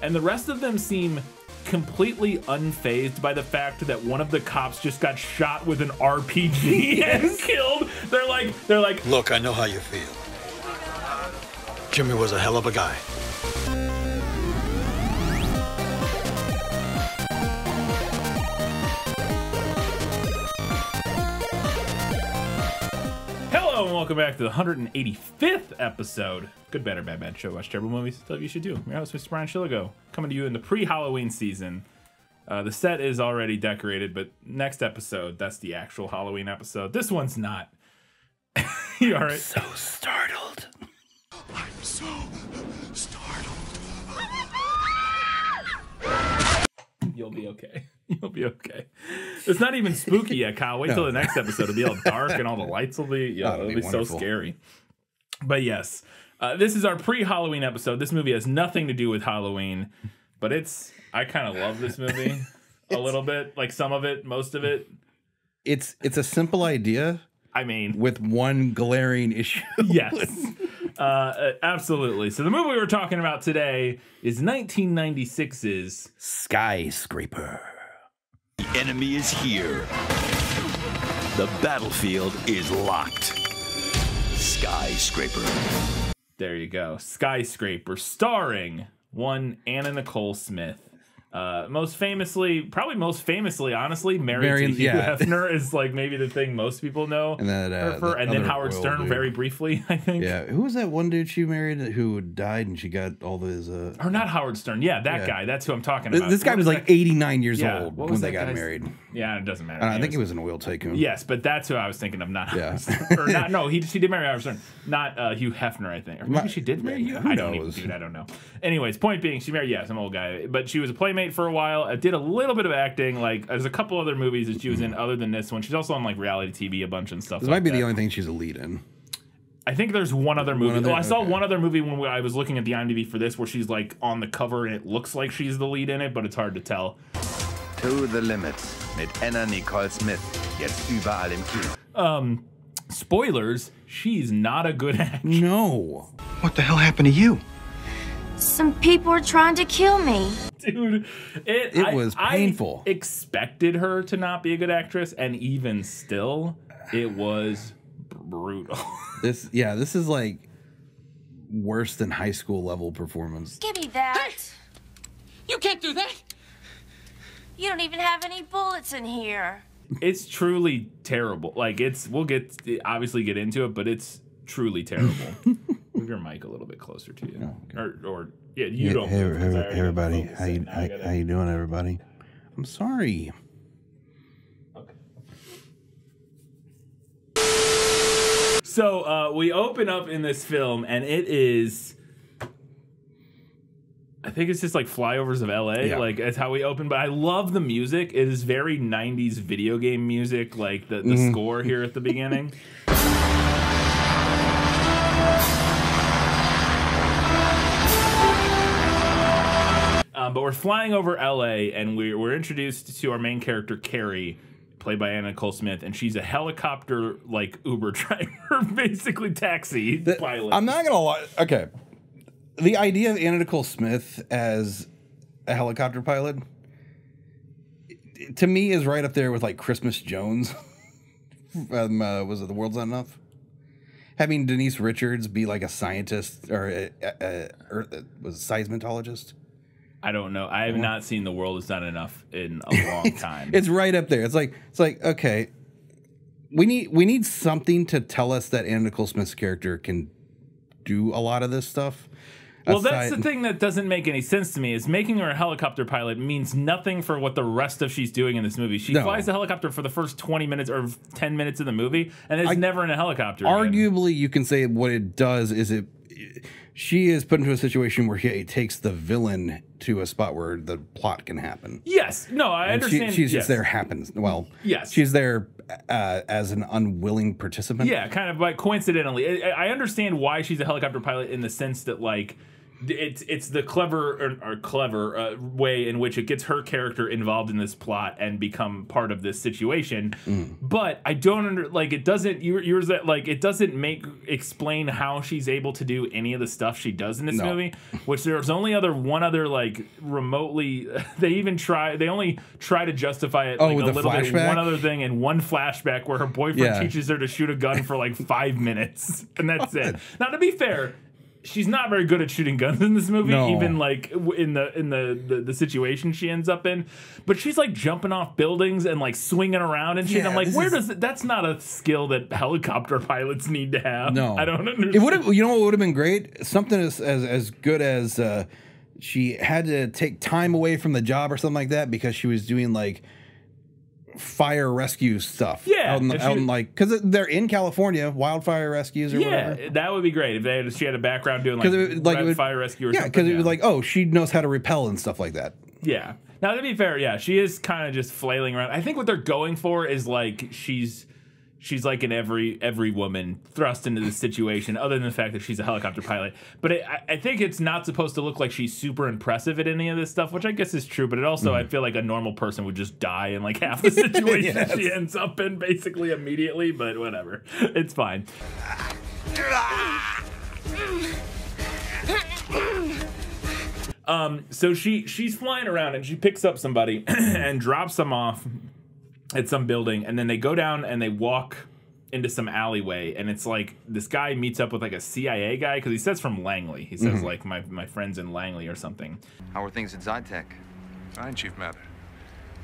and the rest of them seem completely unfazed by the fact that one of the cops just got shot with an RPG and killed. They're like, look, I know how you feel. Jimmy was a hell of a guy. hello and welcome back to the 185th episode. Good, Bad, or Bad Show. Watch terrible movies. Tell you you should do. I'm your host, Mr. Brian Shilligo, coming to you in the pre-Halloween season. The set is already decorated, but next episode, that's the actual Halloween episode. This one's not. You all right? I'm so startled. I'm so startled. You'll be okay. You'll be okay. It's not even spooky yet, Kyle. Wait till the next episode. It'll be all dark and all the lights will be, it'll be so scary. But yes, this is our pre-Halloween episode. This movie has nothing to do with Halloween, but I kind of love this movie a little bit. Like some of it, most of it. It's a simple idea. I mean, with one glaring issue. Yes. Absolutely. So the movie we're talking about today is 1996's Skyscraper. The enemy is here. The battlefield is locked. Skyscraper. There you go. Skyscraper, starring one Nicole Smith. Probably most famously, honestly, married to Hugh Hefner is like maybe the thing most people know. And then, her for, and then Howard Stern dude. Very briefly, I think. Yeah, who was that one dude she married who died and she got all those? Or not Howard Stern. Yeah, that guy. That's who I'm talking about. This guy was like 89 years old when they got married. Yeah, it doesn't matter. I think he was an oil tycoon. Yes, but that's who I was thinking of. Not Howard Stern. Or not. No, she did marry Howard Stern. Not Hugh Hefner, I think. Or maybe she did marry Hugh. I don't know. Anyways, point being, she married some old guy, but she was a playmate for a while. Did a little bit of acting. Like there's a couple other movies that she was in other than this one. She's also on like reality TV a bunch and stuff. This might be the only thing she's a lead in. I think there's one other movie. I saw one other movie when I was looking at the IMDb for this where she's like on the cover and it looks like she's the lead in it, but it's hard to tell. To the Limit mit Nicole Smith. Jetzt überall im Kino. Spoilers, she's not a good actress. No. What the hell happened to you? Some people are trying to kill me. Dude, it was painful. I expected her to not be a good actress, and even still, it was brutal. This is like worse than high school level performance. Give me that. Hey! You can't do that. You don't even have any bullets in here. It's truly terrible. Like we'll obviously get into it, but it's truly terrible. Move your mic a little bit closer to you. Oh, okay. Or you don't. Hey, everybody, how you doing, everybody? I'm sorry. Okay. So we open up in this film, and it is. I think it's just like flyovers of LA, like that's how we open. But I love the music. It is very 90s video game music, like the score here at the beginning. But we're flying over LA, and we're introduced to our main character, Carrie, played by Nicole Smith, and she's a helicopter like Uber driver, basically taxi pilot. I'm not gonna lie. Okay. The idea of Nicole Smith as a helicopter pilot, to me, is right up there with like Christmas Jones. Was it The World's Not Enough? Having Denise Richards be like a scientist or was a seismologist. I don't know. I have not seen The World Is Not Enough in a long time. It's right up there. It's like okay, we need something to tell us that Nicole Smith's character can do a lot of this stuff. Well, that's the thing that doesn't make any sense to me, is making her a helicopter pilot means nothing for what the rest of she's doing in this movie. She flies the helicopter for the first 20 minutes or 10 minutes of the movie, and is never in a helicopter Arguably, again. You can say what it does is she is put into a situation where it takes the villain to a spot where the plot can happen. Yes. No, I understand. She's just there happens. Well, yes. She's there as an unwilling participant. Yeah, kind of like coincidentally. I understand why she's a helicopter pilot in the sense that, like, it's the clever way in which it gets her character involved in this plot and become part of this situation. But I don't it doesn't it doesn't explain how she's able to do any of the stuff she does in this movie. Which there's only one other remotely they only try to justify it a little bit. One other thing and one flashback where her boyfriend teaches her to shoot a gun for 5 minutes and that's it. Now to be fair, she's not very good at shooting guns in this movie, even in the situation she ends up in. But she's jumping off buildings and swinging around and shit. Yeah, I'm that's not a skill that helicopter pilots need to have. No, I don't understand. It would have, what would have been great? Something as good as she had to take time away from the job or something like that because she was doing fire rescue stuff. Yeah, because they're in California, wildfire rescues or whatever. Yeah, that would be great if she had a background doing fire rescue or something. Yeah, because it was she knows how to repel and stuff like that. Yeah. Now to be fair, she is kind of just flailing around. I think what they're going for is she's like an every woman thrust into this situation, other than the fact that she's a helicopter pilot. But I think it's not supposed to look like she's super impressive at any of this stuff, which I guess is true. But it also, I feel like a normal person would just die in half the situation she ends up in basically immediately. But whatever, it's fine. So she's flying around and she picks up somebody and drops them off at some building, and then they go down and they walk into some alleyway, and it's this guy meets up with a CIA guy because he says from Langley. He says my friend's in Langley or something. How are things at Zytec? Fine, Chief Mather.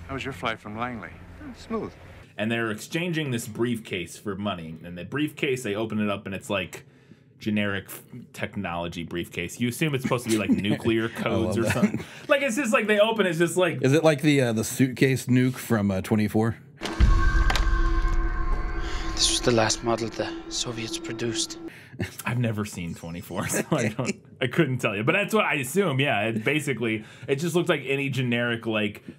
How was your flight from Langley? Smooth. And they're exchanging this briefcase for money, and the briefcase, they open it up and it's generic technology briefcase. You assume it's supposed to be nuclear codes or something. It's just they open. It's just Is it the suitcase nuke from 24? This was the last model the Soviets produced. I've never seen 24, so I couldn't tell you. But that's what I assume. Yeah, it just looks like any generic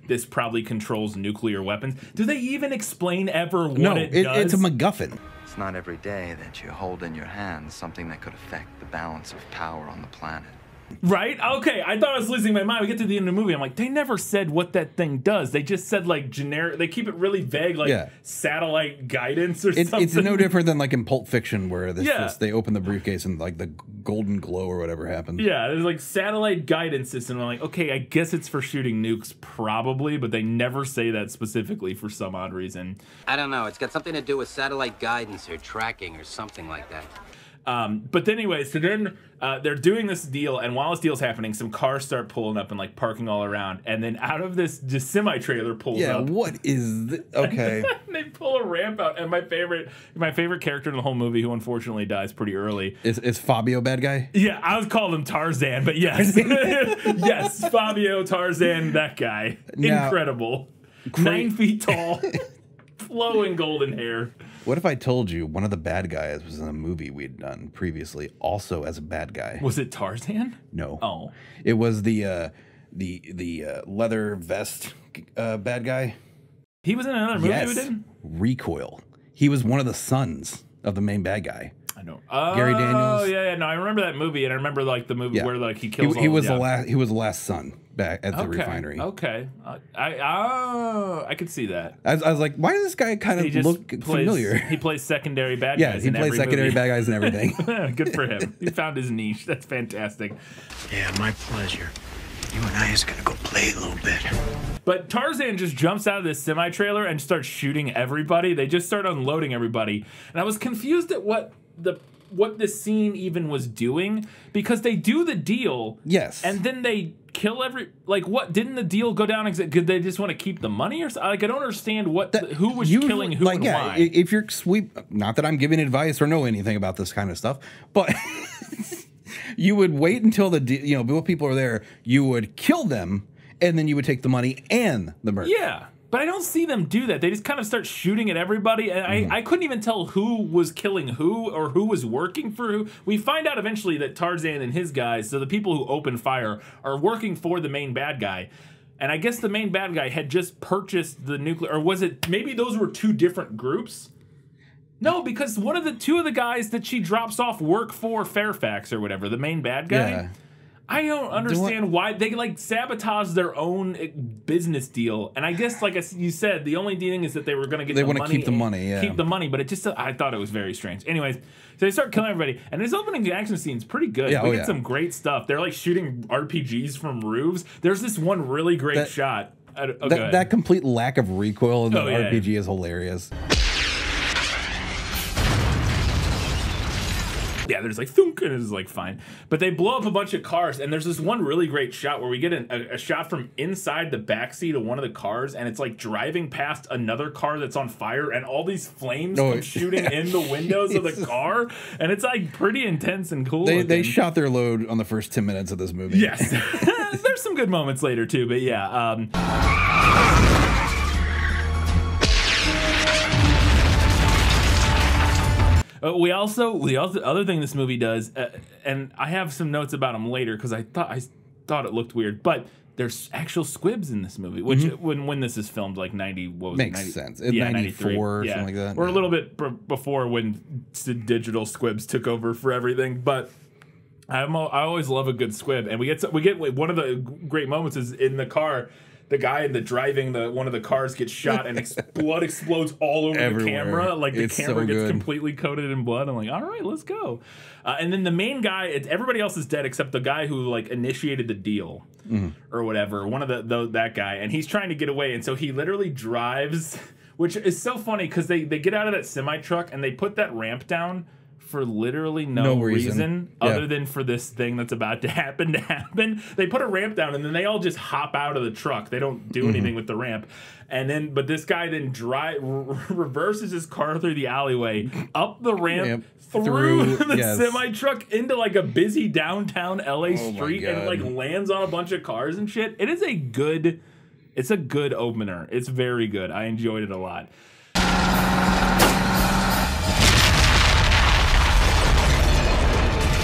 this probably controls nuclear weapons. Do they even explain ever what it does? It's a MacGuffin. It's not every day that you hold in your hands something that could affect the balance of power on the planet. Right? Okay, I thought I was losing my mind. We get to the end of the movie. I'm like, they never said what that thing does. They just said generic. They keep it really vague, satellite guidance or something. It's no different than in Pulp Fiction where they open the briefcase and the golden glow or whatever happens. Yeah, there's satellite guidance system. I'm okay, I guess it's for shooting nukes probably, but they never say that specifically for some odd reason. I don't know. It's got something to do with satellite guidance or tracking or something like that. But anyway, so then they're doing this deal, and while this deal's happening, some cars start pulling up and parking all around, and then out of this just semi-trailer pulls up. Yeah, what is this? Okay. They pull a ramp out, and my favorite character in the whole movie, who unfortunately dies pretty early, is Fabio bad guy? Yeah, I was calling him Tarzan, but yes, yes, Fabio, Tarzan, that guy, now, incredible, 9 feet tall, flowing golden hair. What if I told you one of the bad guys was in a movie we'd done previously, also as a bad guy? Was it Tarzan? No. Oh, it was the leather vest bad guy. He was in another movie we did? Recoil. He was one of the sons of the main bad guy. I know. Gary Daniels. Oh yeah. No, I remember that movie, and I remember the movie where he kills. He was the last son back at the refinery. Okay. I could see that. I was like, why does this guy kind of look familiar? He plays secondary bad guys. Yeah, he plays secondary bad guys and everything. Good for him. He found his niche. That's fantastic. Yeah, my pleasure. You and I is gonna go play a little bit. But Tarzan just jumps out of this semi-trailer and starts shooting everybody. They just start unloading everybody. And I was confused at what this scene even was doing, because they do the deal. Yes. And then they kill what? Didn't the deal go down? Did they just want to keep the money or something? I don't understand who was killing who and why. If you're not that I'm giving advice or know anything about this kind of stuff, but you would wait until before people are there, you would kill them, and then you would take the money and the merch. Yeah. But I don't see them do that. They just kind of start shooting at everybody. And I couldn't even tell who was killing who or who was working for who. We find out eventually that Tarzan and his guys, so the people who open fire, are working for the main bad guy. And I guess the main bad guy had just purchased the nuclear, or was it, maybe those were two different groups? No, because two of the guys that she drops off work for Fairfax or whatever, the main bad guy. Yeah. I don't understand why they like sabotage their own business deal. And I guess, like you said, the only thing is that they were going to get. They want to keep the money. Yeah, keep the money. But it just, I thought it was very strange. Anyways, so they start killing everybody, and this opening action scene's pretty good. Yeah, we get some great stuff. They're like shooting RPGs from roofs. There's this one really great shot. That complete lack of recoil in the RPG is hilarious. Yeah, there's like thunk, and it's like fine. But they blow up a bunch of cars, and there's this one really great shot where we get a shot from inside the backseat of one of the cars, and it's like driving past another car that's on fire, and all these flames come shooting in the windows of the car, and it's like pretty intense and cool. They shot their load on the first 10 minutes of this movie. Yes. There's some good moments later too, but yeah. The other thing this movie does, and I have some notes about them later because I thought it looked weird, but there's actual squibs in this movie, which when this is filmed, like 90, what was Makes 90, sense. Yeah, 94 or something like that. Or a little bit before when digital squibs took over for everything, but I always love a good squib, and we get one of the great moments is in the car. The guy driving one of the cars gets shot, and blood explodes all over the camera. Like the camera gets completely coated in blood. I'm like, all right, let's go. And then the main guy, everybody else is dead except the guy who like initiated the deal or whatever. One of that guy, and he's trying to get away, and so he literally drives, which is so funny because they get out of that semi truck and they put that ramp down for literally no reason other than for this thing that's about to happen. They put a ramp down and then they all just hop out of the truck. They don't do anything with the ramp. And then, but this guy then reverses his car through the alleyway, up the ramp, through the semi truck into like a busy downtown LA street, and like lands on a bunch of cars and shit. It's a good opener. It's very good. I enjoyed it a lot.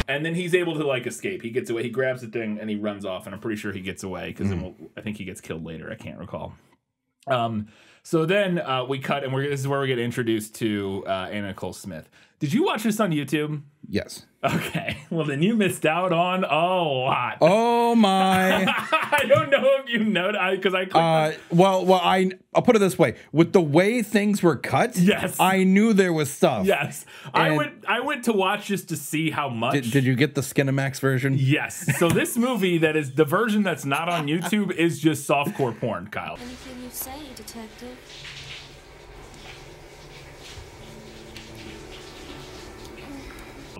And then he's able to like escape. He gets away. He grabs the thing and he runs off. And I'm pretty sure he gets away because I think he gets killed later. I can't recall. So then we cut, and this is where we get introduced to Nicole Smith. Did you watch this on YouTube? Yes. Okay. Well, then you missed out on a lot. Oh my! I don't know if you know because I. I'll put it this way: with the way things were cut, yes, I knew there was stuff. Yes, I went to watch just to see how much. Did you get the Skinamax version? Yes. So this movie that is the version that's not on YouTube is just softcore porn, Kyle. Anything you say, detective?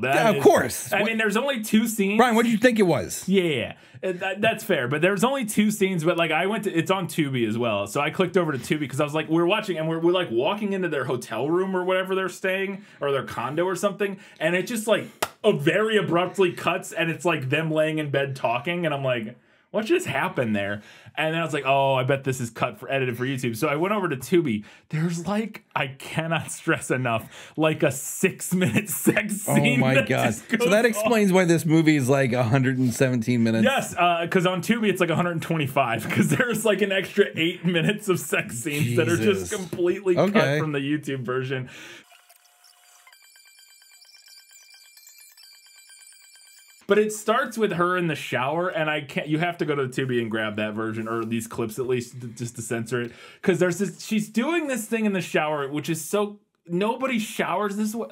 Yeah, of course. I mean, there's only 2 scenes. Brian, what did you think it was? Yeah, that's fair. But there's only 2 scenes. But like, it's on Tubi as well. So I clicked over to Tubi because I was like, we're watching, and we're like walking into their hotel room or whatever they're staying, or their condo or something, and it just like very abruptly cuts, and it's like them laying in bed talking, and I'm like, what just happened there? And then I was like, oh, I bet this is edited for YouTube. So I went over to Tubi. There's like, I cannot stress enough, like a 6-minute sex scene. Oh my God. So that explains why this movie is like 117 minutes. Yes, because on Tubi it's like 125 because there's like an extra 8 minutes of sex scenes that are just completely cut from the YouTube version. But it starts with her in the shower, and you have to go to the Tubi and grab that version, or these clips at least, just to censor it. Because she's doing this thing in the shower, which is so, nobody showers this way.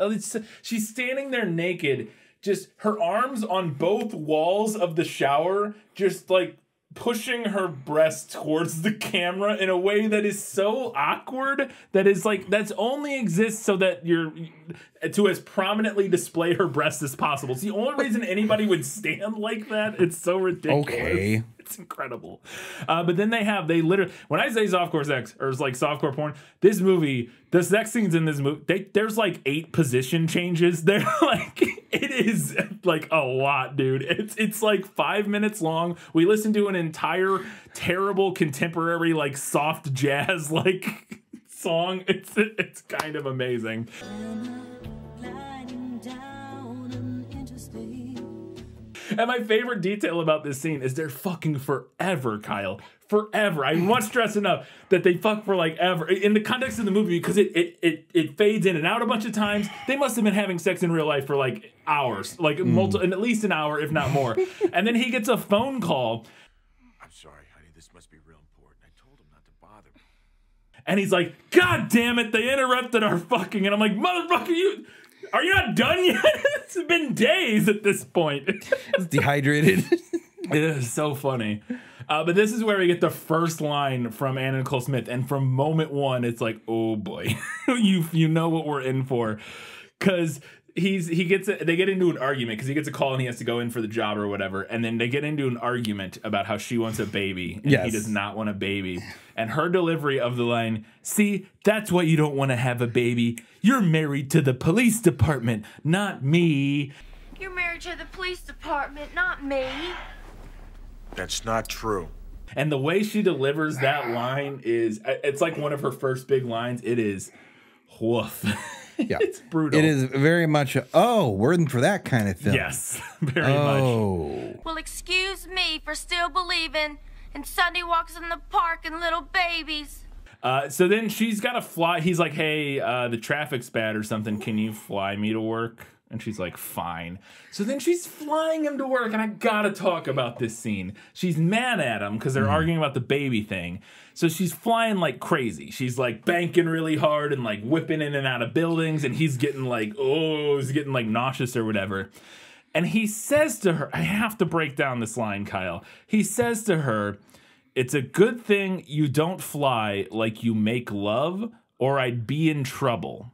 She's standing there naked, just her arms on both walls of the shower, just like pushing her breast towards the camera in a way that is so awkward, that's only exists so that to as prominently display her breast as possible. It's the only reason anybody would stand like that. It's so ridiculous. Okay. It's incredible. But then they literally, when I say softcore sex, or it's like softcore porn, this movie, the sex scenes in this movie, there's like 8 position changes. They're like, it is like a lot, dude. It's like 5 minutes long. We listened to an entire terrible contemporary, like soft jazz, like song. It's kind of amazing. And my favorite detail about this scene is they're fucking forever, Kyle. Forever. I must stress enough that they fuck for like ever in the context of the movie, because it fades in and out a bunch of times. They must have been having sex in real life for like hours, like at least an hour, if not more. And then he gets a phone call. I'm sorry, honey. This must be real important. I told him not to bother me. And he's like, God damn it, they interrupted our fucking. And I'm like, motherfucker, are you not done yet? It's been days at this point. It's dehydrated. It is so funny. But this is where we get the first line from Anna Nicole Smith. And from moment one, it's like, oh boy, you know what we're in for. Because they get into an argument because he gets a call and he has to go in for the job or whatever. And then they get into an argument about how she wants a baby and he does not want a baby. And her delivery of the line, see, that's why you don't want to have a baby. You're married to the police department, not me. You're married to the police department, not me. That's not true. And the way she delivers that line it's like one of her first big lines. It is woof. Yeah. It's brutal. It is very much, we're in for that kind of film. Yes, very much. Well, excuse me for still believing in Sunday walks in the park and little babies. So then she's got to fly. He's like, hey, the traffic's bad or something. Can you fly me to work? And she's like, fine. So then she's flying him to work, and I gotta talk about this scene. She's mad at him because they're arguing about the baby thing. So she's flying like crazy. She's like banking really hard and like whipping in and out of buildings, and he's getting like, he's getting like nauseous or whatever. And he says to her, I have to break down this line, Kyle. He says to her, it's a good thing you don't fly like you make love, or I'd be in trouble.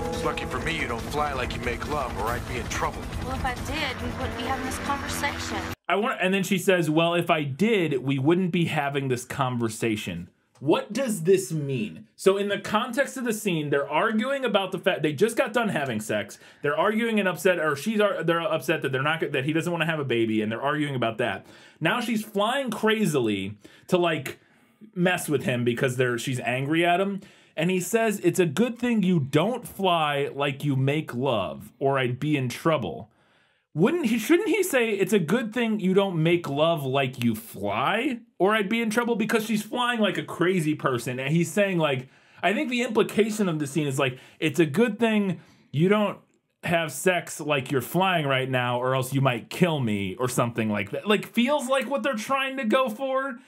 It's lucky for me you don't fly like you make love, or I'd be in trouble. Well, if I did, we wouldn't be having this conversation. And then she says, well, if I did, we wouldn't be having this conversation. What does this mean? So in the context of the scene, they're arguing about the fact they just got done having sex. They're arguing and upset, or they're upset that that he doesn't want to have a baby, and they're arguing about that. Now she's flying crazily to like mess with him because she's angry at him. And he says, it's a good thing you don't fly like you make love, or I'd be in trouble. Shouldn't he say, it's a good thing you don't make love like you fly, or I'd be in trouble? Because she's flying like a crazy person. And he's saying, like, I think the implication of the scene is like, it's a good thing you don't have sex like you're flying right now, or else you might kill me, or something like that. Like, feels like what they're trying to go for.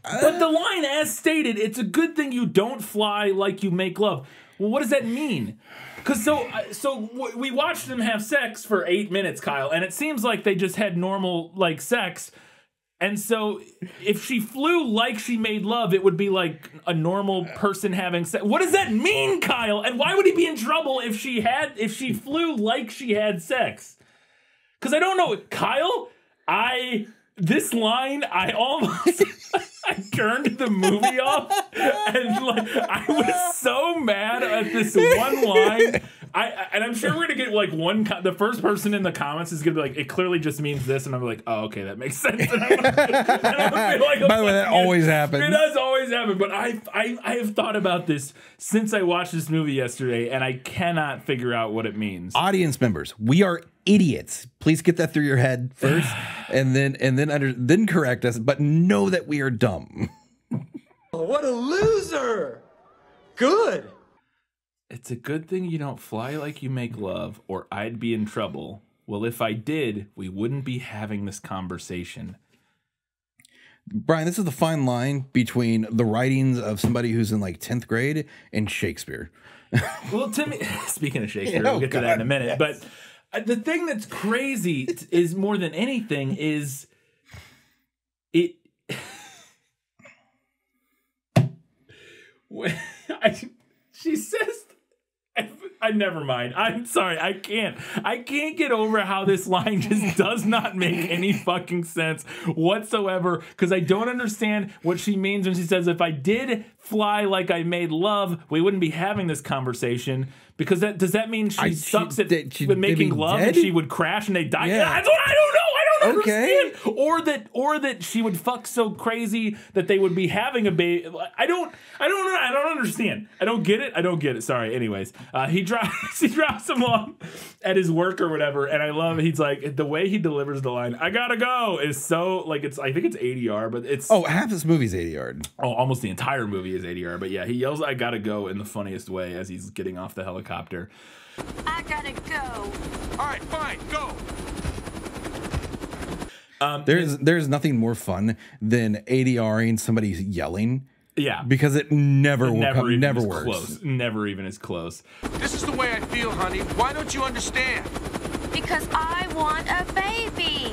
But the line, as stated, it's a good thing you don't fly like you make love. Well, what does that mean? Because so we watched them have sex for 8 minutes, Kyle, and it seems like they just had normal like sex. And so if she flew like she made love, it would be like a normal person having sex. What does that mean, Kyle? And why would he be in trouble if she flew like she had sex? Because I don't know, Kyle. This line, I almost I turned the movie off, and like I was so mad at this one line. And I'm sure we're gonna get like the first person in the comments is gonna be like, it clearly just means this, and I'm like, oh, okay, that makes sense. And I'm gonna like, by the way, that always happens. It does always happen, but I have thought about this since I watched this movie yesterday, and I cannot figure out what it means. Audience members, we are idiots. Please get that through your head first, and then correct us. But know that we are dumb. What a loser! Good. It's a good thing you don't fly like you make love, or I'd be in trouble. Well, if I did, we wouldn't be having this conversation. Brian, this is the fine line between the writings of somebody who's in like 10th grade and Shakespeare. Well, to me, speaking of Shakespeare, we'll get to that in a minute. Yes. But the thing that's crazy is more than anything is it. She says, I never mind. I'm sorry. I can't get over how this line just does not make any fucking sense whatsoever, because I don't understand what she means when she says, if I did fly like I made love, we wouldn't be having this conversation. Because does that mean she sucks at making love, and she would crash and they die? Yeah. That's what I don't know. I don't understand. Or that she would fuck so crazy that they would be having a baby. I don't understand. I don't get it. Sorry. Anyways, he drops him off at his work or whatever, and I love it. He's like, the way he delivers the line, "I gotta go," is so like, I think it's ADR, but it's half this movie's ADR. Oh, almost the entire movie is ADR. But yeah, he yells, "I gotta go" in the funniest way as he's getting off the helicopter. I gotta go. All right, fine, go. There's nothing more fun than ADRing somebody yelling. Yeah, because it never works. Close. Never even as close. This is the way I feel, honey. Why don't you understand? Because I want a baby.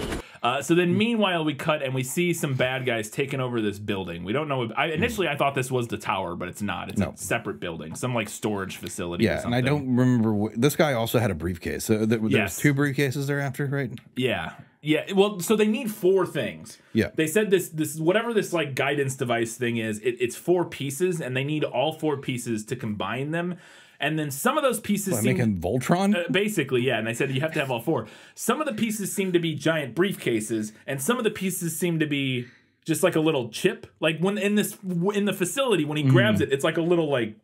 So then, meanwhile, we cut and we see some bad guys taking over this building. We don't know. Initially, I thought this was the tower, but it's not. It's a separate building, some like storage facility. Yeah, or something. And I don't remember. This guy also had a briefcase. So there's 2 briefcases thereafter, right? Yeah. Yeah, well, so they need 4 things. Yeah. They said this whatever this like guidance device thing is, it's 4 pieces, and they need all 4 pieces to combine them. And then some of those pieces seem making Voltron? Basically, yeah. And they said you have to have all 4. Some of the pieces seem to be giant briefcases, and some of the pieces seem to be just like a little chip. Like when in the facility, when he grabs it, it's like a little like,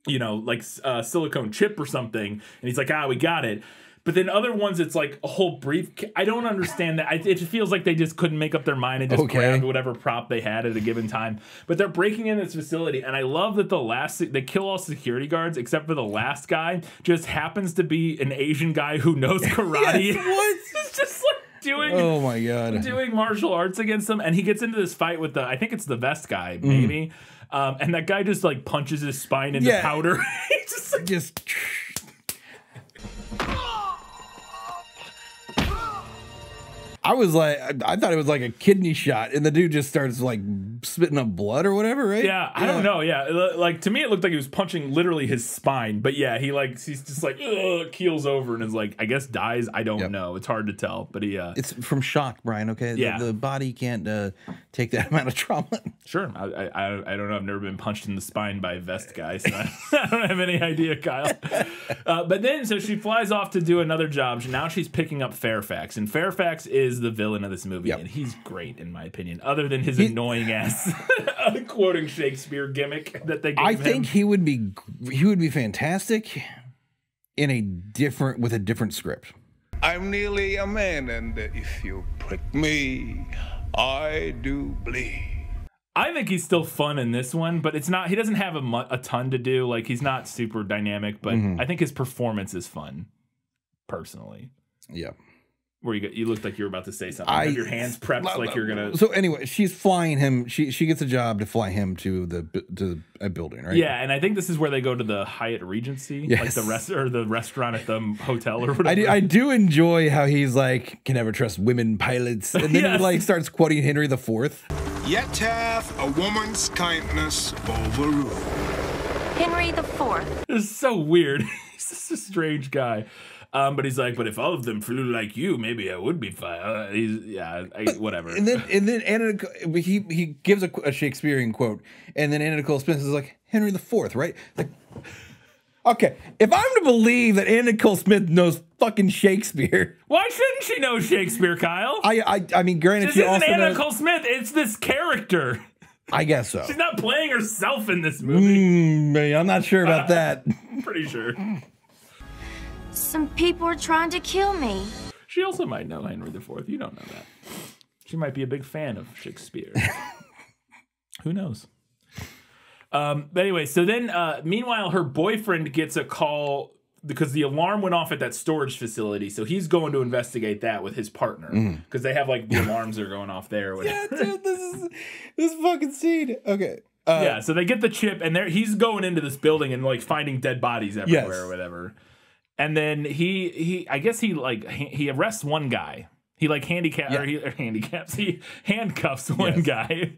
like silicone chip or something. And he's like, we got it. But then other ones, it's like a whole brief. I don't understand that. It just feels like they just couldn't make up their mind and just grabbed whatever prop they had at a given time. But they're breaking in this facility, and I love that they kill all security guards except for the last guy. Just happens to be an Asian guy who knows karate. What? It's just like doing martial arts against them, and he gets into this fight with I think it's the vest guy, maybe. And that guy just like punches his spine into powder. He just. I was like, I thought it was like a kidney shot, and the dude just starts like spitting up blood or whatever, right? Yeah, I don't know. Yeah, like to me, it looked like he was punching literally his spine. But yeah, he's just like keels over and is like, I guess dies. I don't know. It's hard to tell. But it's from shock, Brian. Okay, the body can't take that amount of trauma. Sure, I don't know. I've never been punched in the spine by a vest guy, so I don't have any idea, Kyle. But then, so she flies off to do another job. Now she's picking up Fairfax, and Fairfax is the villain of this movie, and he's great in my opinion, other than his annoying ass quoting Shakespeare gimmick that they give him. I think he would be fantastic with a different script. I'm nearly a man, and if you prick me, I do bleed. I think he's still fun in this one, but it's not. He doesn't have a ton to do. Like, he's not super dynamic, but I think his performance is fun, personally. Yeah. Where you looked like you were about to say something. You have your hands prepped like you're gonna. So anyway, she's flying him. She gets a job to fly him to a building, right? Yeah, and I think this is where they go to the Hyatt Regency, like the restaurant at the hotel or whatever. I do enjoy how he's like, can never trust women pilots, and then he like starts quoting Henry IV. Yet hath a woman's kindness overruled. Henry IV. This is so weird. He's just a strange guy. But he's like, but if all of them flew like you, maybe I would be fine. Whatever. And then Anna, he gives a Shakespearean quote, and then Anna Nicole Smith is like, Henry IV, right? Like, okay, if I'm to believe that Anna Nicole Smith knows fucking Shakespeare, why shouldn't she know Shakespeare, Kyle? I mean, granted, she also Anna Nicole Smith. It's this character. I guess so. She's not playing herself in this movie. I'm not sure about that. Pretty sure. Some people are trying to kill me. She also might know Henry IV. You don't know that. She might be a big fan of Shakespeare. Who knows? But anyway, so then, meanwhile, her boyfriend gets a call because the alarm went off at that storage facility. So he's going to investigate that with his partner because they have like the alarms are going off there. Or whatever. Yeah, dude, this fucking scene. Okay. Yeah, so they get the chip, and he's going into this building and like finding dead bodies everywhere or whatever. And then he arrests one guy. He like he handcuffs one guy.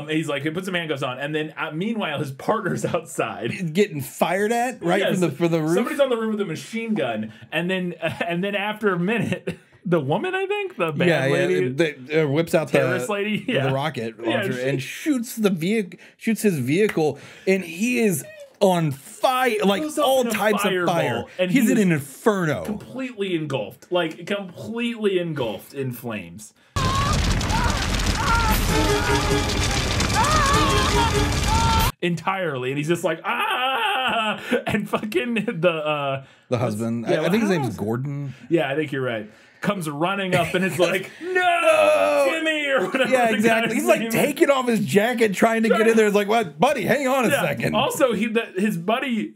He's like, he puts some handcuffs on, and then meanwhile his partner's outside getting fired at from the roof. Somebody's on the roof with a machine gun, and then after a minute, the woman, I think the bad lady, whips out terrorist lady, the rocket launcher and shoots his vehicle, and he is on fire, like all types of fire. And he's in an inferno. Completely engulfed. Like, completely engulfed in flames. Entirely. And he's just like, ah! And fucking the husband. I think his name is Gordon. Yeah, I think you're right. Comes running up and it's like, no, Jimmy, or whatever. Yeah, exactly. He's like taking off his jacket, trying to get in there. It's like, what, buddy? Hang on a second. Also, his buddy,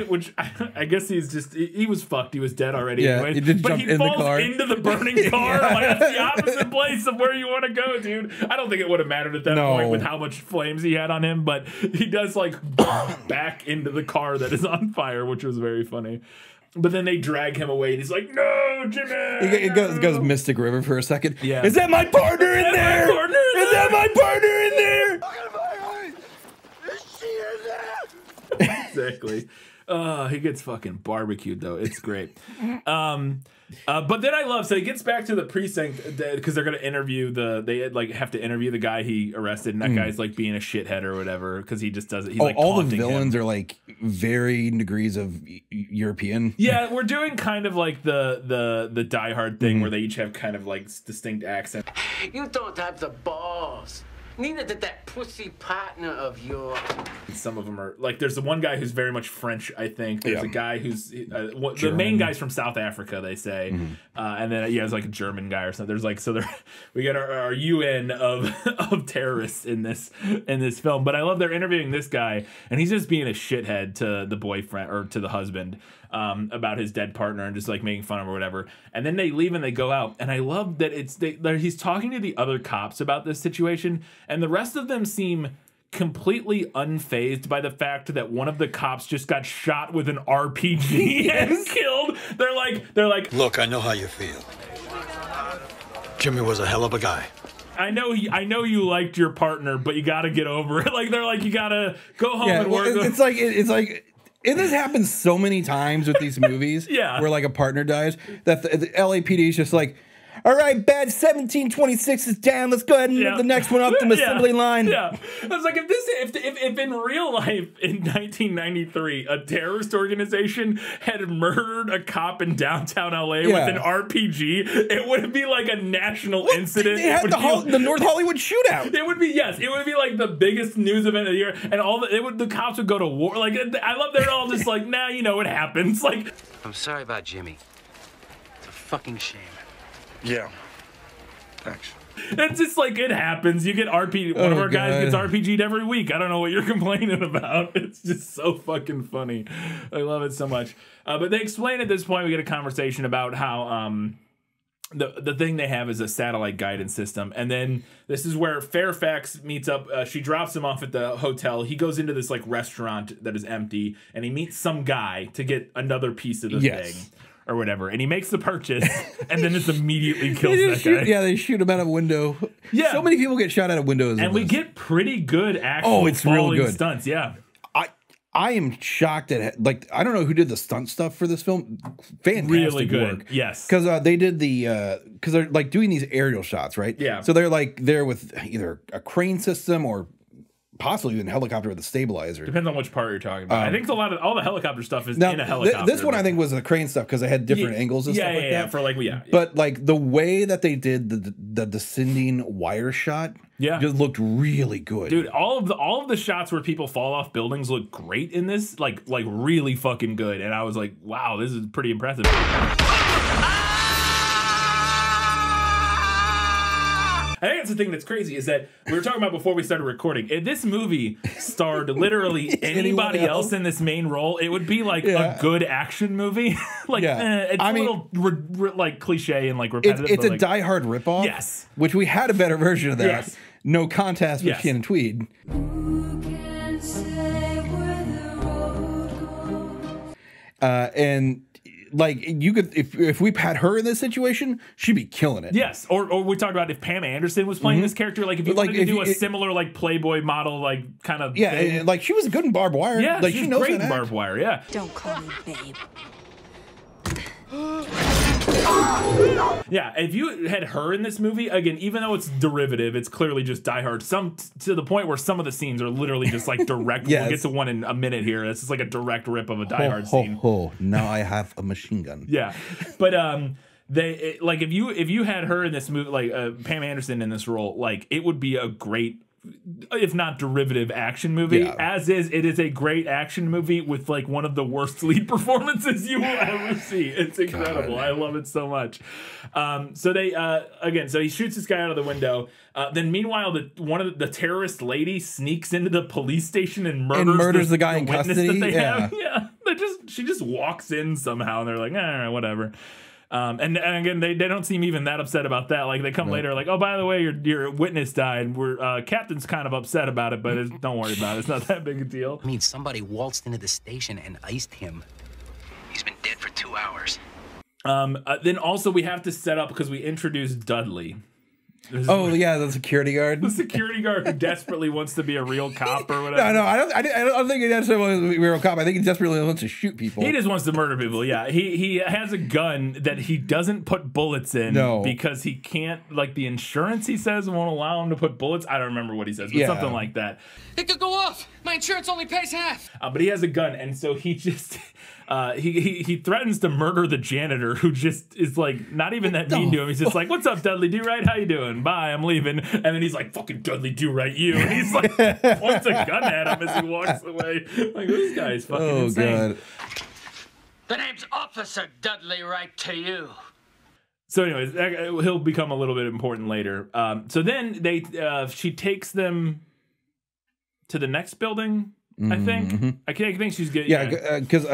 which I guess he was fucked. He was dead already. Yeah, anyway. he did but jump he in falls the car. into the burning car. Like, that's the opposite place of where you want to go, dude. I don't think it would have mattered at that point with how much flames he had on him, but he does like back into the car that is on fire, which was very funny. But then they drag him away, and he's like, "No, Jimmy!" He goes Mystic River for a second. Yeah. Is that my partner in there? Is that my partner in there? Exactly. He gets fucking barbecued though. It's great. But then I love, so he gets back to the precinct because they're gonna interview they like have to interview the guy he arrested, and that guy's like being a shithead or whatever because he just does it. He's like all the villains are like varying degrees of European. Yeah, we're doing kind of like the Die Hard thing where they each have kind of like distinct accents. You don't have the balls. Neither did that pussy partner of yours. Some of them are like, there's the one guy who's very much French, I think. There's a guy who's the main guy's from South Africa, they say, and then there's like a German guy or something. There's like, so we get our UN of terrorists in this film. But I love they're interviewing this guy, and he's just being a shithead to the boyfriend or to the husband about his dead partner and just like making fun of him or whatever. And then they leave and they go out, and I love that he's talking to the other cops about this situation, and the rest of them seem completely unfazed by the fact that one of the cops just got shot with an RPG and killed. They're like, look, I know how you feel. Jimmy was a hell of a guy. I know you liked your partner, but you got to get over it. Like, they're like, you got to go home and work. It's like. And this happens so many times with these movies where like a partner dies that the LAPD is just like, all right, Bad 1726 is down. Let's go ahead and move the next one up the assembly line. Yeah, I was like, if in real life in 1993 a terrorist organization had murdered a cop in downtown LA with an RPG, it would be like a national incident. They had the North Hollywood shootout. It would be it would be like the biggest news event of the year, and the cops would go to war. Like, I love they're all just like, nah, you know it happens. Like, I'm sorry about Jimmy. It's a fucking shame. Yeah. Thanks. It's just like, it happens. You get one of our guys gets RPG'd every week. I don't know what you're complaining about. It's just so fucking funny. I love it so much. But they explain at this point, we get a conversation about how the thing they have is a satellite guidance system. And then this is where Fairfax meets up. She drops him off at the hotel. He goes into this like restaurant that is empty, and he meets some guy to get another piece of the thing. Or whatever, and he makes the purchase, and then just immediately kills that guy. Yeah, they shoot him out of a window. Yeah, so many people get shot out of windows, and we get pretty good actual it's real good stunts. Yeah, I am shocked at I don't know who did the stunt stuff for this film. Fantastic really good work. Yes, because they did because they're like doing these aerial shots, right? Yeah, so they're like there with either a crane system or possibly even a helicopter with a stabilizer. Depends on which part you're talking about. I think all the helicopter stuff is in a helicopter. This one I think was the crane stuff because they had different angles and stuff like that. For like But like the way that they did the descending wire shot, just looked really good. Dude, all of the shots where people fall off buildings look great in this, like really fucking good. And I was like, wow, this is pretty impressive. I think that's the thing that's crazy is that we were talking about before we started recording. If this movie starred literally anybody else in this main role, it would be like a good action movie. It's a little like cliche and like repetitive. It's a Die Hard ripoff. Yes, which we had a better version of that. Yes. No Contest with Shannon Tweed. And like you could, if we had her in this situation, she'd be killing it. Yes, or we talked about if Pam Anderson was playing this character, like if you wanted to do a similar like Playboy model, like kind of thing. Like she was good in Barbed Wire. Yeah, like she knows great in Barbed Wire. Yeah. Don't call me babe. Yeah, if you had her in this movie, again, even though it's derivative, it's clearly just Die Hard. Some to the point where some of the scenes are literally just like direct. Yes. We'll get to one in a minute here. This is like a direct rip of a Die Hard scene. Now I have a machine gun. Yeah, but like if you had her in this movie, like Pam Anderson in this role, like it would be a great, if not derivative, action movie. Yeah. As is, it is a great action movie with like one of the worst lead performances you will ever see. It's incredible. God. I love it so much. So they again, so he shoots this guy out of the window. Then meanwhile, one of the terrorist lady sneaks into the police station and murders the guy in custody. That they have. Yeah, she just walks in somehow, and they're like, all right, whatever. And again, they don't seem even that upset about that. Like they come later, like, oh, by the way, your witness died. We're captain's kind of upset about it, but don't worry about it. It's not that big a deal. I mean, somebody waltzed into the station and iced him. He's been dead for 2 hours. Then also we have to set up because we introduced Dudley. Yeah, the security guard. The security guard who desperately wants to be a real cop or whatever. No, I don't think he necessarily wants to be a real cop. I think he desperately wants to shoot people. He just wants to murder people. Yeah, he has a gun that he doesn't put bullets in because he can't. Like the insurance, he says, won't allow him to put bullets. I don't remember what he says, but something like that. It could go off. My insurance only pays half. But he has a gun, and so he just. He threatens to murder the janitor, who just is like not even that mean to him. He's just like, "What's up, Dudley Do Right? How you doing? Bye, I'm leaving." And then he's like, "Fucking Dudley Do Right, you!" And he's like, points a gun at him as he walks away. Like, this guy is fucking insane. God. The name's Officer Dudley Right to you. So, anyways, he'll become a little bit important later. So then she takes them to the next building. I think. I think she's good. Yeah, because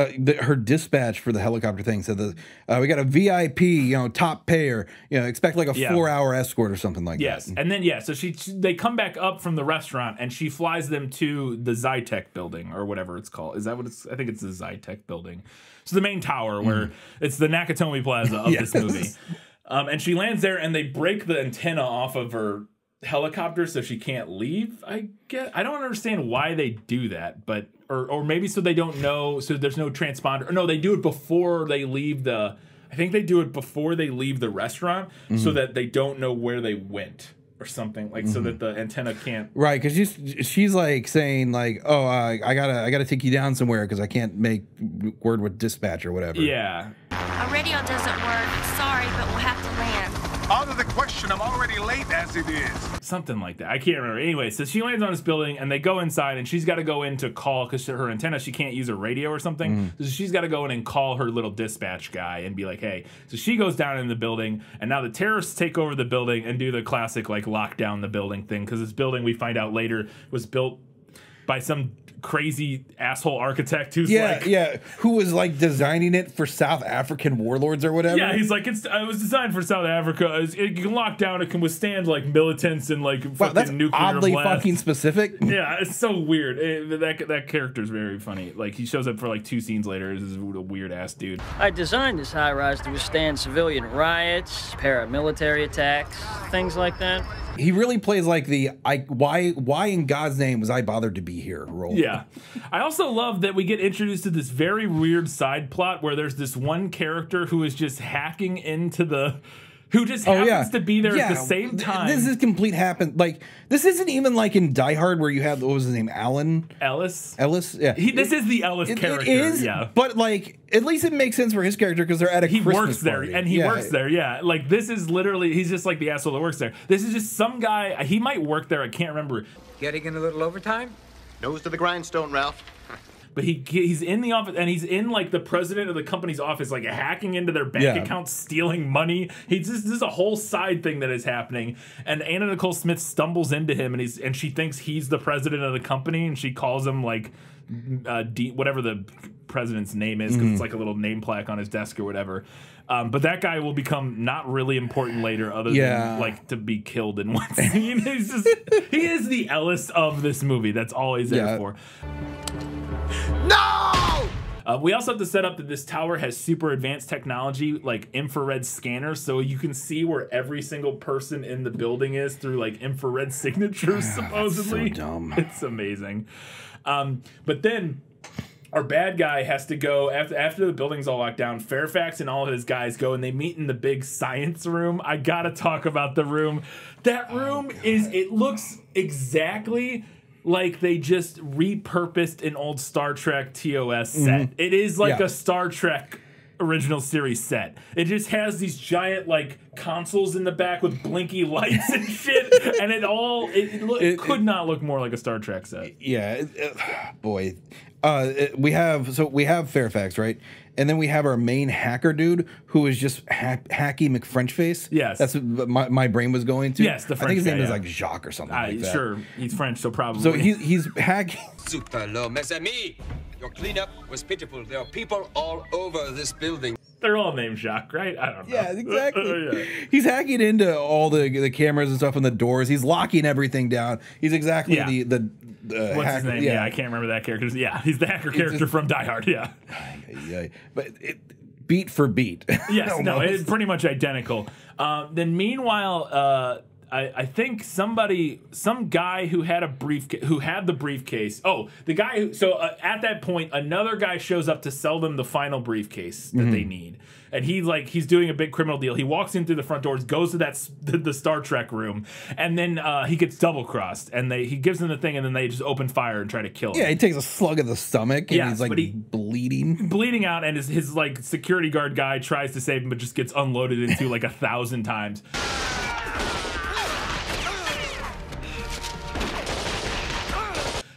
her dispatch for the helicopter thing said that we got a VIP, top payer. Expect like a 4-hour escort or something like that. Yes, and then so they come back up from the restaurant and she flies them to the Zytec building or whatever it's called. Is that what it's? I think it's the Zytec building. So the main tower where it's the Nakatomi Plaza of this movie. And she lands there and they break the antenna off of her helicopter so she can't leave. I don't understand why they do that, but or maybe so they don't know, so there's no transponder. Or no, they do it before they leave the. I think they do it before they leave the restaurant so that they don't know where they went or something, like so that the antenna can't. Right, because she's like saying like, oh, I gotta take you down somewhere because I can't make word with dispatch or whatever. Yeah. Our radio doesn't work. Sorry, but we'll have to land. Out of the question, I'm already late as it is. Something like that. I can't remember. Anyway, so she lands on this building and they go inside and she's got to go in to call because her antenna, she can't use her radio or something. So she's got to go in and call her little dispatch guy and be like, hey. So she goes down in the building and now the terrorists take over the building and do the classic like lock down the building thing because this building we find out later was built by some crazy asshole architect who's who was like designing it for South African warlords or whatever. Yeah, he's like, it was designed for South Africa. It can lock down. It can withstand like militants and like fucking nuclear oddly blast. Fucking specific. Yeah, it's so weird. That character's very funny. Like he shows up for like 2 scenes later. This is a weird ass dude. I designed this high rise to withstand civilian riots, paramilitary attacks, things like that. He really plays like the why in God's name was I bothered to be here role. Yeah. I also love that we get introduced to this very weird side plot where there's this one character who is just hacking into who just happens to be there at the same time. This is complete happen. Like this isn't even like in Die Hard where you have what was his name, Ellis. Yeah, this is the Ellis character. It is, but like at least it makes sense for his character because they're at a Christmas works there party. and he works there. Yeah, like this is literally he's just like the asshole that works there. This is just some guy. He might work there. I can't remember. Getting in a little overtime. Nose to the grindstone, Ralph. But he's in the office, and he's in like the president of the company's office, like hacking into their bank accounts, stealing money. This is a whole side thing that is happening. And Anna Nicole Smith stumbles into him, and she thinks he's the president of the company, and she calls him like whatever the president's name is, because it's like a little name plaque on his desk or whatever. But that guy will become not really important later, other than like to be killed in one scene. He is the Ellis of this movie. That's all he's there for. No! We also have to set up that this tower has super advanced technology, like infrared scanners, so you can see where every single person in the building is through like infrared signatures, supposedly. That's so dumb. It's amazing. But then our bad guy has to go after the building's all locked down. Fairfax and all of his guys go and they meet in the big science room. I gotta talk about the room. That room it looks exactly like they just repurposed an old Star Trek TOS set. It is like a Star Trek original series set. It just has these giant like consoles in the back with blinky lights and shit, and it could not look more like a Star Trek set. Yeah, boy. We have Fairfax, right? And then we have our main hacker dude who is just hacky McFrenchface. Yes, that's what my brain was going to. Yes, the French I think his guy, name is like Jacques or something like that. Sure, he's French, so probably. So he's hacking. Super low, mes amis. Your cleanup was pitiful. There are people all over this building. They're all named Jacques, right? I don't know. Yeah, exactly. He's hacking into all the cameras and stuff and the doors. He's locking everything down. He's exactly the what's hacker. his name? Yeah, I can't rember that character. Yeah, he's the hacker character from Die Hard. Yeah. But beat for beat. Yes, no, it's pretty much identical. Then meanwhile, I think some guy who had the briefcase. Oh, the guy who. So at that point, another guy shows up to sell them the final briefcase that they need, and he's doing a big criminal deal. He walks in through the front doors, goes to the Star Trek room, and then he gets double crossed, and he gives them the thing, and then they just open fire and try to kill him. Yeah, he takes a slug of the stomach, and he's like bleeding out, and his like security guard guy tries to save him, but just gets unloaded into like 1,000 times.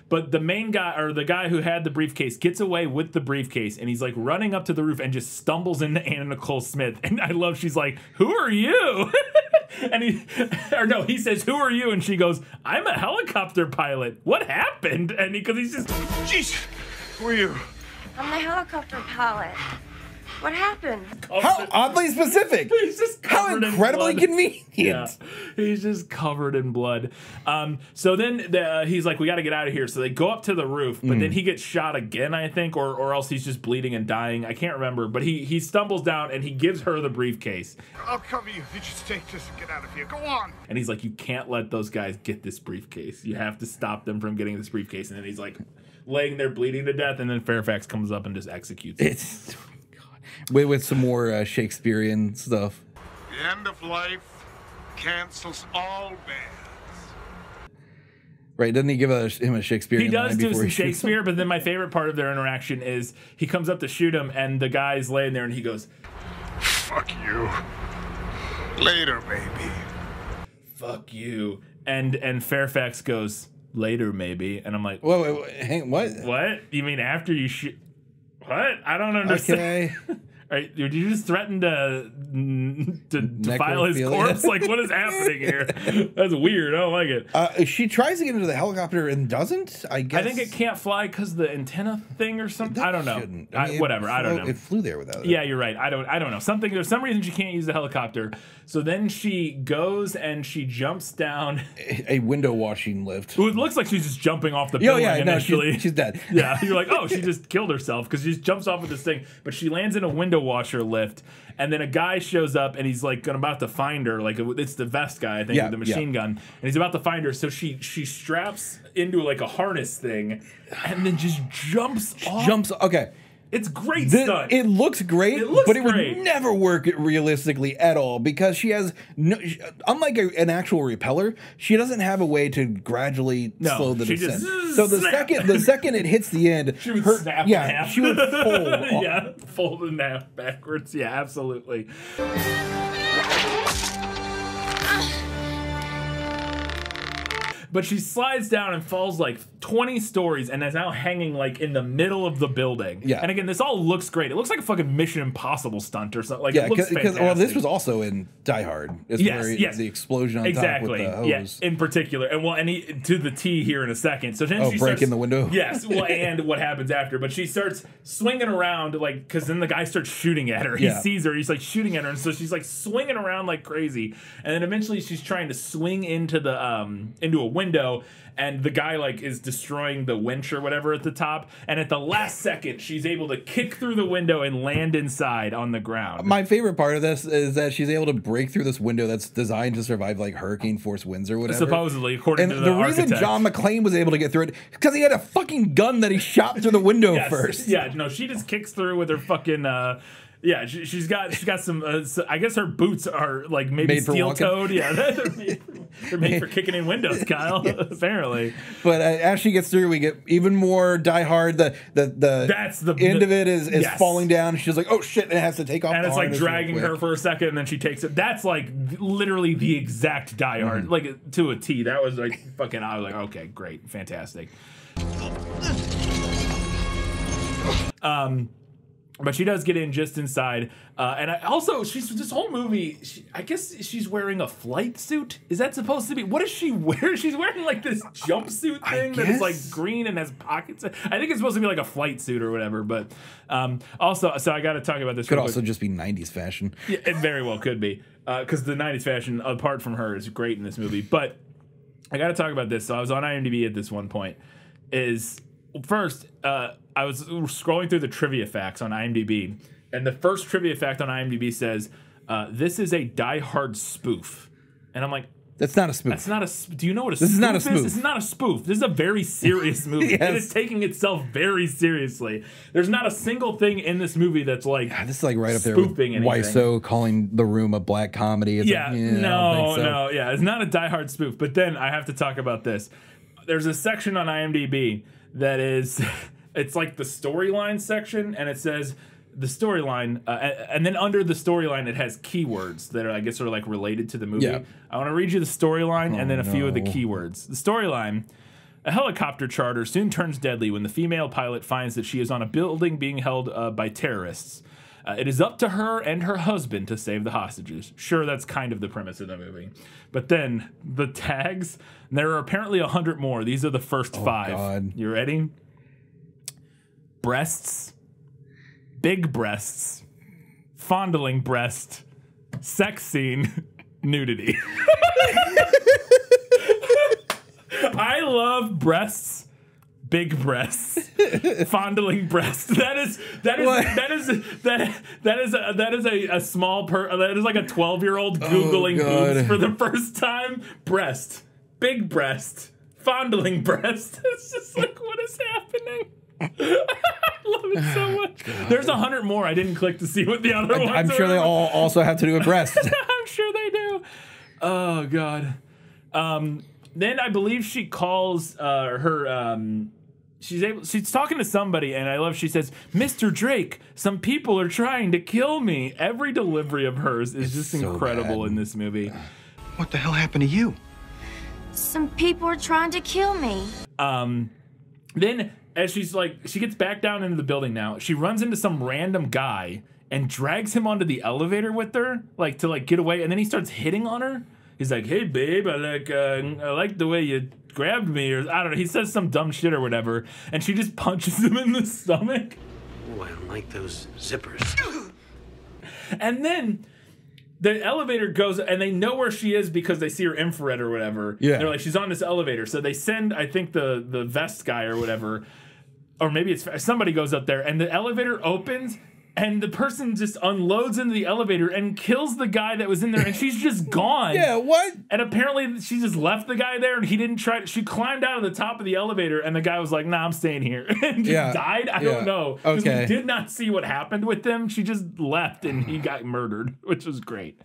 But the main guy, or the guy who had the briefcase, gets away with the briefcase, and he's like running up to the roof and just stumbles into Nicole Smith. And I love, she's like, "Who are you?" And he says, "Who are you?" And she goes, "I'm a helicopter pilot. What happened?" And because he's just, jeez, who are you? I'm the helicopter pilot. What happened? How oddly specific. He's just covered How incredibly in blood. convenient. Yeah, he's just covered in blood. So then he's like, "We got to get out of here." So they go up to the roof, but then he gets shot again, I think, or else he's just bleeding and dying. I can't remember. But he stumbles down and he gives her the briefcase. I'll cover you. You just take this and get out of here. Go on. And he's like, "You can't let those guys get this briefcase. You have to stop them from getting this briefcase." And then he's like laying there bleeding to death, and then Fairfax comes up and just executes him. It's with some more Shakespearean stuff. The end of life cancels all bans. Right? Doesn't he give him a Shakespearean? He does line do before some he shoots him? Shakespeare, but then my favorite part of their interaction is he comes up to shoot him, and the guy's laying there, and he goes, "Fuck you. Later, baby." "Fuck you." And Fairfax goes, "Later, maybe." And I'm like, wait, hang, what? What? You mean after you shoot? What? I don't understand. Okay. Right, did you just threaten to file his corpse? Like, what is happening here? That's weird. I don't like it. She tries to get into the helicopter and doesn't, I guess. I think it can't fly because of the antenna thing or something. I don't know. Whatever. I don't know. It flew there without it. Yeah, you're right. I don't know. There's some reason she can't use the helicopter. So then she goes and she jumps down a window washing lift. It looks like she's just jumping off the building initially. She's dead. Yeah, you're like, oh, she just killed herself because she just jumps off of this thing. But she lands in a window washer lift, and then a guy shows up and he's like about to find her. Like it's the vest guy, I think, with the machine gun, and he's about to find her. So she straps into like a harness thing, and then just jumps off. Okay. It's great stunt. It looks great, but it great. would never work realistically at all because she has no. Unlike an actual repeller, she doesn't have a way to gradually slow the descent. So the second it hits the end, she would snap in half. She would fold. Yeah, fold in half backwards. Yeah, absolutely. But she slides down and falls like 20 stories and is now hanging like in the middle of the building. Yeah. And again, this all looks great. It looks like a fucking Mission Impossible stunt or something. Like, it looks fantastic. Well, this was also in Die Hard. Yes. The explosion on top with the hose. Yeah, in particular. And he, to the T here in a second. So then she breaking the window? Yes. Well, and what happens after. But she starts swinging around, like, because then the guy starts shooting at her. He sees her. He's like shooting at her. And so she's like swinging around like crazy. And then eventually she's trying to swing into a window, and the guy like is destroying the winch or whatever at the top, and at the last second she's able to kick through the window and land inside on the ground. My favorite part of this is that she's able to break through this window that's designed to survive like hurricane force winds or whatever. Supposedly, according to the reason architect. John McClane was able to get through it because he had a fucking gun that he shot through the window first. Yeah, no, she just kicks through with her fucking. Yeah, she's got some. I guess her boots are like maybe steel-toed. Yeah, they're made for kicking in windows, Kyle. Apparently. But as she gets through, we get even more Die Hard. The end of it is falling down. She's like, oh shit, and it has to take off. And it's like dragging her for a second, and then she takes it. That's like literally the exact Die Hard, like to a T. That was like fucking. I was like, okay, great, fantastic. But she does get in just inside, and also she's this whole movie. I guess she's wearing a flight suit. Is that supposed to be? What does she wear? She's wearing like this jumpsuit thing that is like green and has pockets. I think it's supposed to be like a flight suit or whatever. But also, so I got to talk about this. Could also just be 90s fashion. Yeah, it very well could be, because the 90s fashion, apart from her, is great in this movie. But I got to talk about this. So I was on IMDb at this one point. First, I was scrolling through the trivia facts on IMDb, and the first trivia fact on IMDb says, this is a Die Hard spoof. And I'm like, that's not a spoof. That's not a. Do you know what a spoof is? This is not a spoof. This is not a spoof. This is a very serious movie. Yes. It is taking itself very seriously. There's not a single thing in this movie that's like, this is like right up there with Wiseau calling The Room a black comedy. It's like, no, it's not a Die Hard spoof. But then I have to talk about this. There's a section on IMDb that is, it's like the storyline section, and it says the storyline, and then under the storyline it has keywords that are, I guess, are like related to the movie. Yeah. I want to read you the storyline and then a few of the keywords. The storyline: a helicopter charter soon turns deadly when the female pilot finds that she is on a building being held by terrorists. It is up to her and her husband to save the hostages. Sure, that's kind of the premise of the movie. But then the tags, there are apparently 100 more. These are the first 5. God. You ready? Breasts, big breasts, fondling breast, sex scene, nudity. I love breasts, big breasts, fondling breasts. That is a small that is like a 12-year-old Googling boobs for the first time. Breast, big breast, fondling breast. It's just like, what is happening? I love it so much. God. There's 100 more. I didn't click to see what the other ones are. I'm sure they all also have to do with breasts. I'm sure they do. Oh God. Then I believe she calls she's talking to somebody, and I love, she says, "Mr. Drake, some people are trying to kill me." Every delivery of hers is just so incredible in this movie. What the hell happened to you? Some people are trying to kill me. Then as she's like, she gets back down into the building now, she runs into some random guy and drags him onto the elevator with her, like to like get away, and then he starts hitting on her. He's like, "Hey babe, I like the way you grabbed me," or I don't know, he says some dumb shit or whatever, and she just punches him in the stomach. Oh, I don't like those zippers. And then the elevator goes, and they know where she is because they see her infrared or whatever. Yeah. They're like, she's on this elevator. So they send, I think, the vest guy or whatever, or maybe it's somebody goes up there, and the elevator opens, and the person just unloads into the elevator and kills the guy that was in there, and she's just gone. Yeah, what? And apparently she just left the guy there, and he didn't try. She climbed out of the top of the elevator, and the guy was like, "Nah, I'm staying here," and just died. I don't know, because we did not see what happened with them. She just left, and he got murdered, which was great.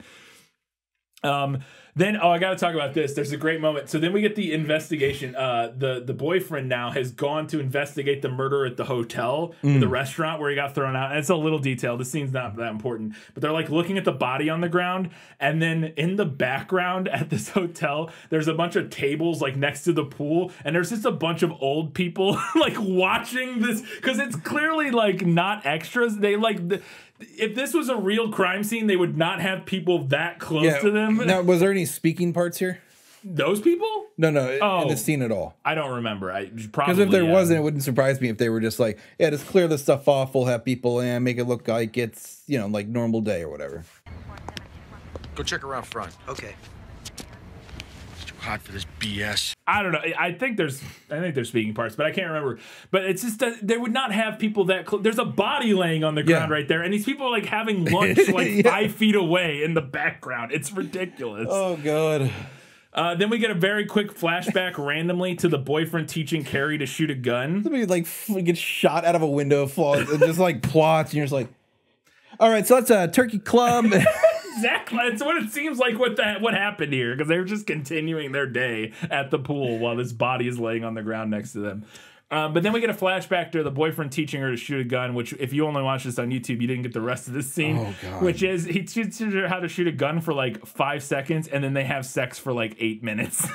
Then, I got to talk about this. There's a great moment. So then we get the investigation. The boyfriend now has gone to investigate the murder at the hotel, the restaurant where he got thrown out. And it's a little detail. The scene's not that important. But they're like looking at the body on the ground. And then in the background at this hotel, there's a bunch of tables like next to the pool. And there's just a bunch of old people like watching this, because it's clearly like not extras. They like... If this was a real crime scene, they would not have people that close to them. Now, was there any speaking parts here? Those people? No, in the scene at all. I don't remember. Because if there wasn't, it wouldn't surprise me if they were just like, yeah, just clear this stuff off. We'll have people and make it look like it's, you know, like normal day or whatever. Go check around front. Okay. hot for this BS. I don't know. I think there's speaking parts, but I can't remember. But it's just that they would not have people that close. There's a body laying on the ground right there, and these people are like having lunch like 5 feet away in the background. It's ridiculous. Oh god. Then we get a very quick flashback randomly to the boyfriend teaching Carrie to shoot a gun. Somebody like gets shot out of a window, falls, and just like plots, and you're just like, all right, so that's a turkey club. Exactly. That's what it seems like what happened here, because they were just continuing their day at the pool while this body is laying on the ground next to them. But then we get a flashback to the boyfriend teaching her to shoot a gun, which if you only watch this on YouTube, you didn't get the rest of this scene. Oh, God. Which is he teaches her how to shoot a gun for like 5 seconds, and then they have sex for like 8 minutes.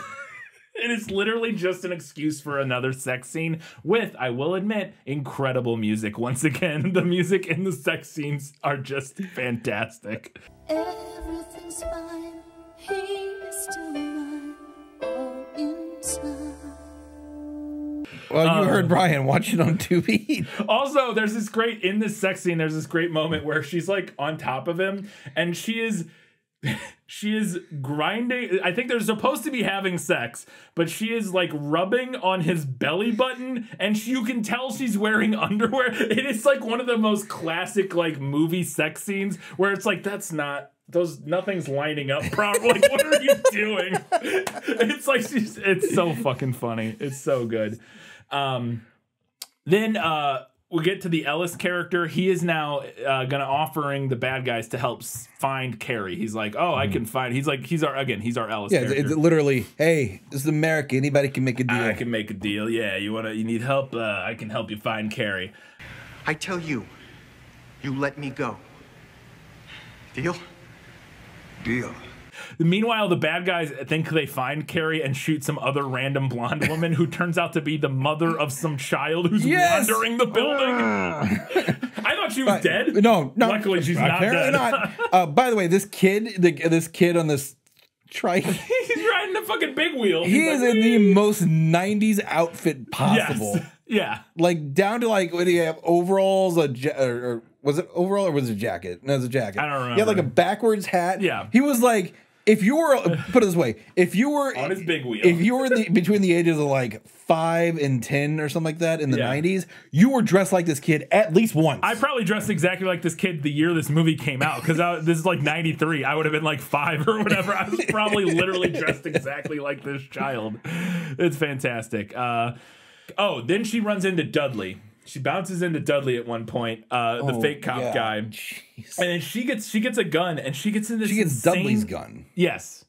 It is literally just an excuse for another sex scene with, I will admit, incredible music. Once again, the music in the sex scenes are just fantastic. Everything's fine. He is still mine. All inside. Well, you heard Brian. Watch it on Tubi. Also, there's this great moment where she's like on top of him, and she is grinding. I think they're supposed to be having sex, but she is like rubbing on his belly button, and you can tell she's wearing underwear. It is like one of the most classic like movie sex scenes where it's like, nothing's lining up properly. Like, what are you doing? It's like it's so fucking funny. It's so good. Then we get to the Ellis character. He is now gonna offering the bad guys to help find Carrie. He's like, oh, I can find. He's our Ellis. Yeah, character. it's literally, hey, this is America. Anybody can make a deal. I can make a deal. Yeah, you need help? I can help you find Carrie. I tell you, you let me go. Deal? Deal. Meanwhile, the bad guys think they find Carrie and shoot some other random blonde woman who turns out to be the mother of some child who's wandering the building. I thought she was dead. No. Luckily, she's not dead. Not. By the way, this kid on this trike, he's riding a fucking big wheel. He is in the most 90s outfit possible. Yes. Yeah. Like down to like, what do you have? Overalls, or was it overall or was it a jacket? No, it was a jacket. I don't remember. He had like a backwards hat. Yeah. He was like, if you were, put it this way, if you were on his big wheel, if you were between the ages of like 5 and 10 or something like that in the 90s, you were dressed like this kid at least once. I probably dressed exactly like this kid the year this movie came out, because this is like 93. I would have been like 5 or whatever. I was probably literally dressed exactly like this child. It's fantastic. Then she runs into Dudley. She bounces into Dudley at one point, the fake cop guy. Jeez. And then she gets a gun, and she gets into this insane... Dudley's gun. Yes,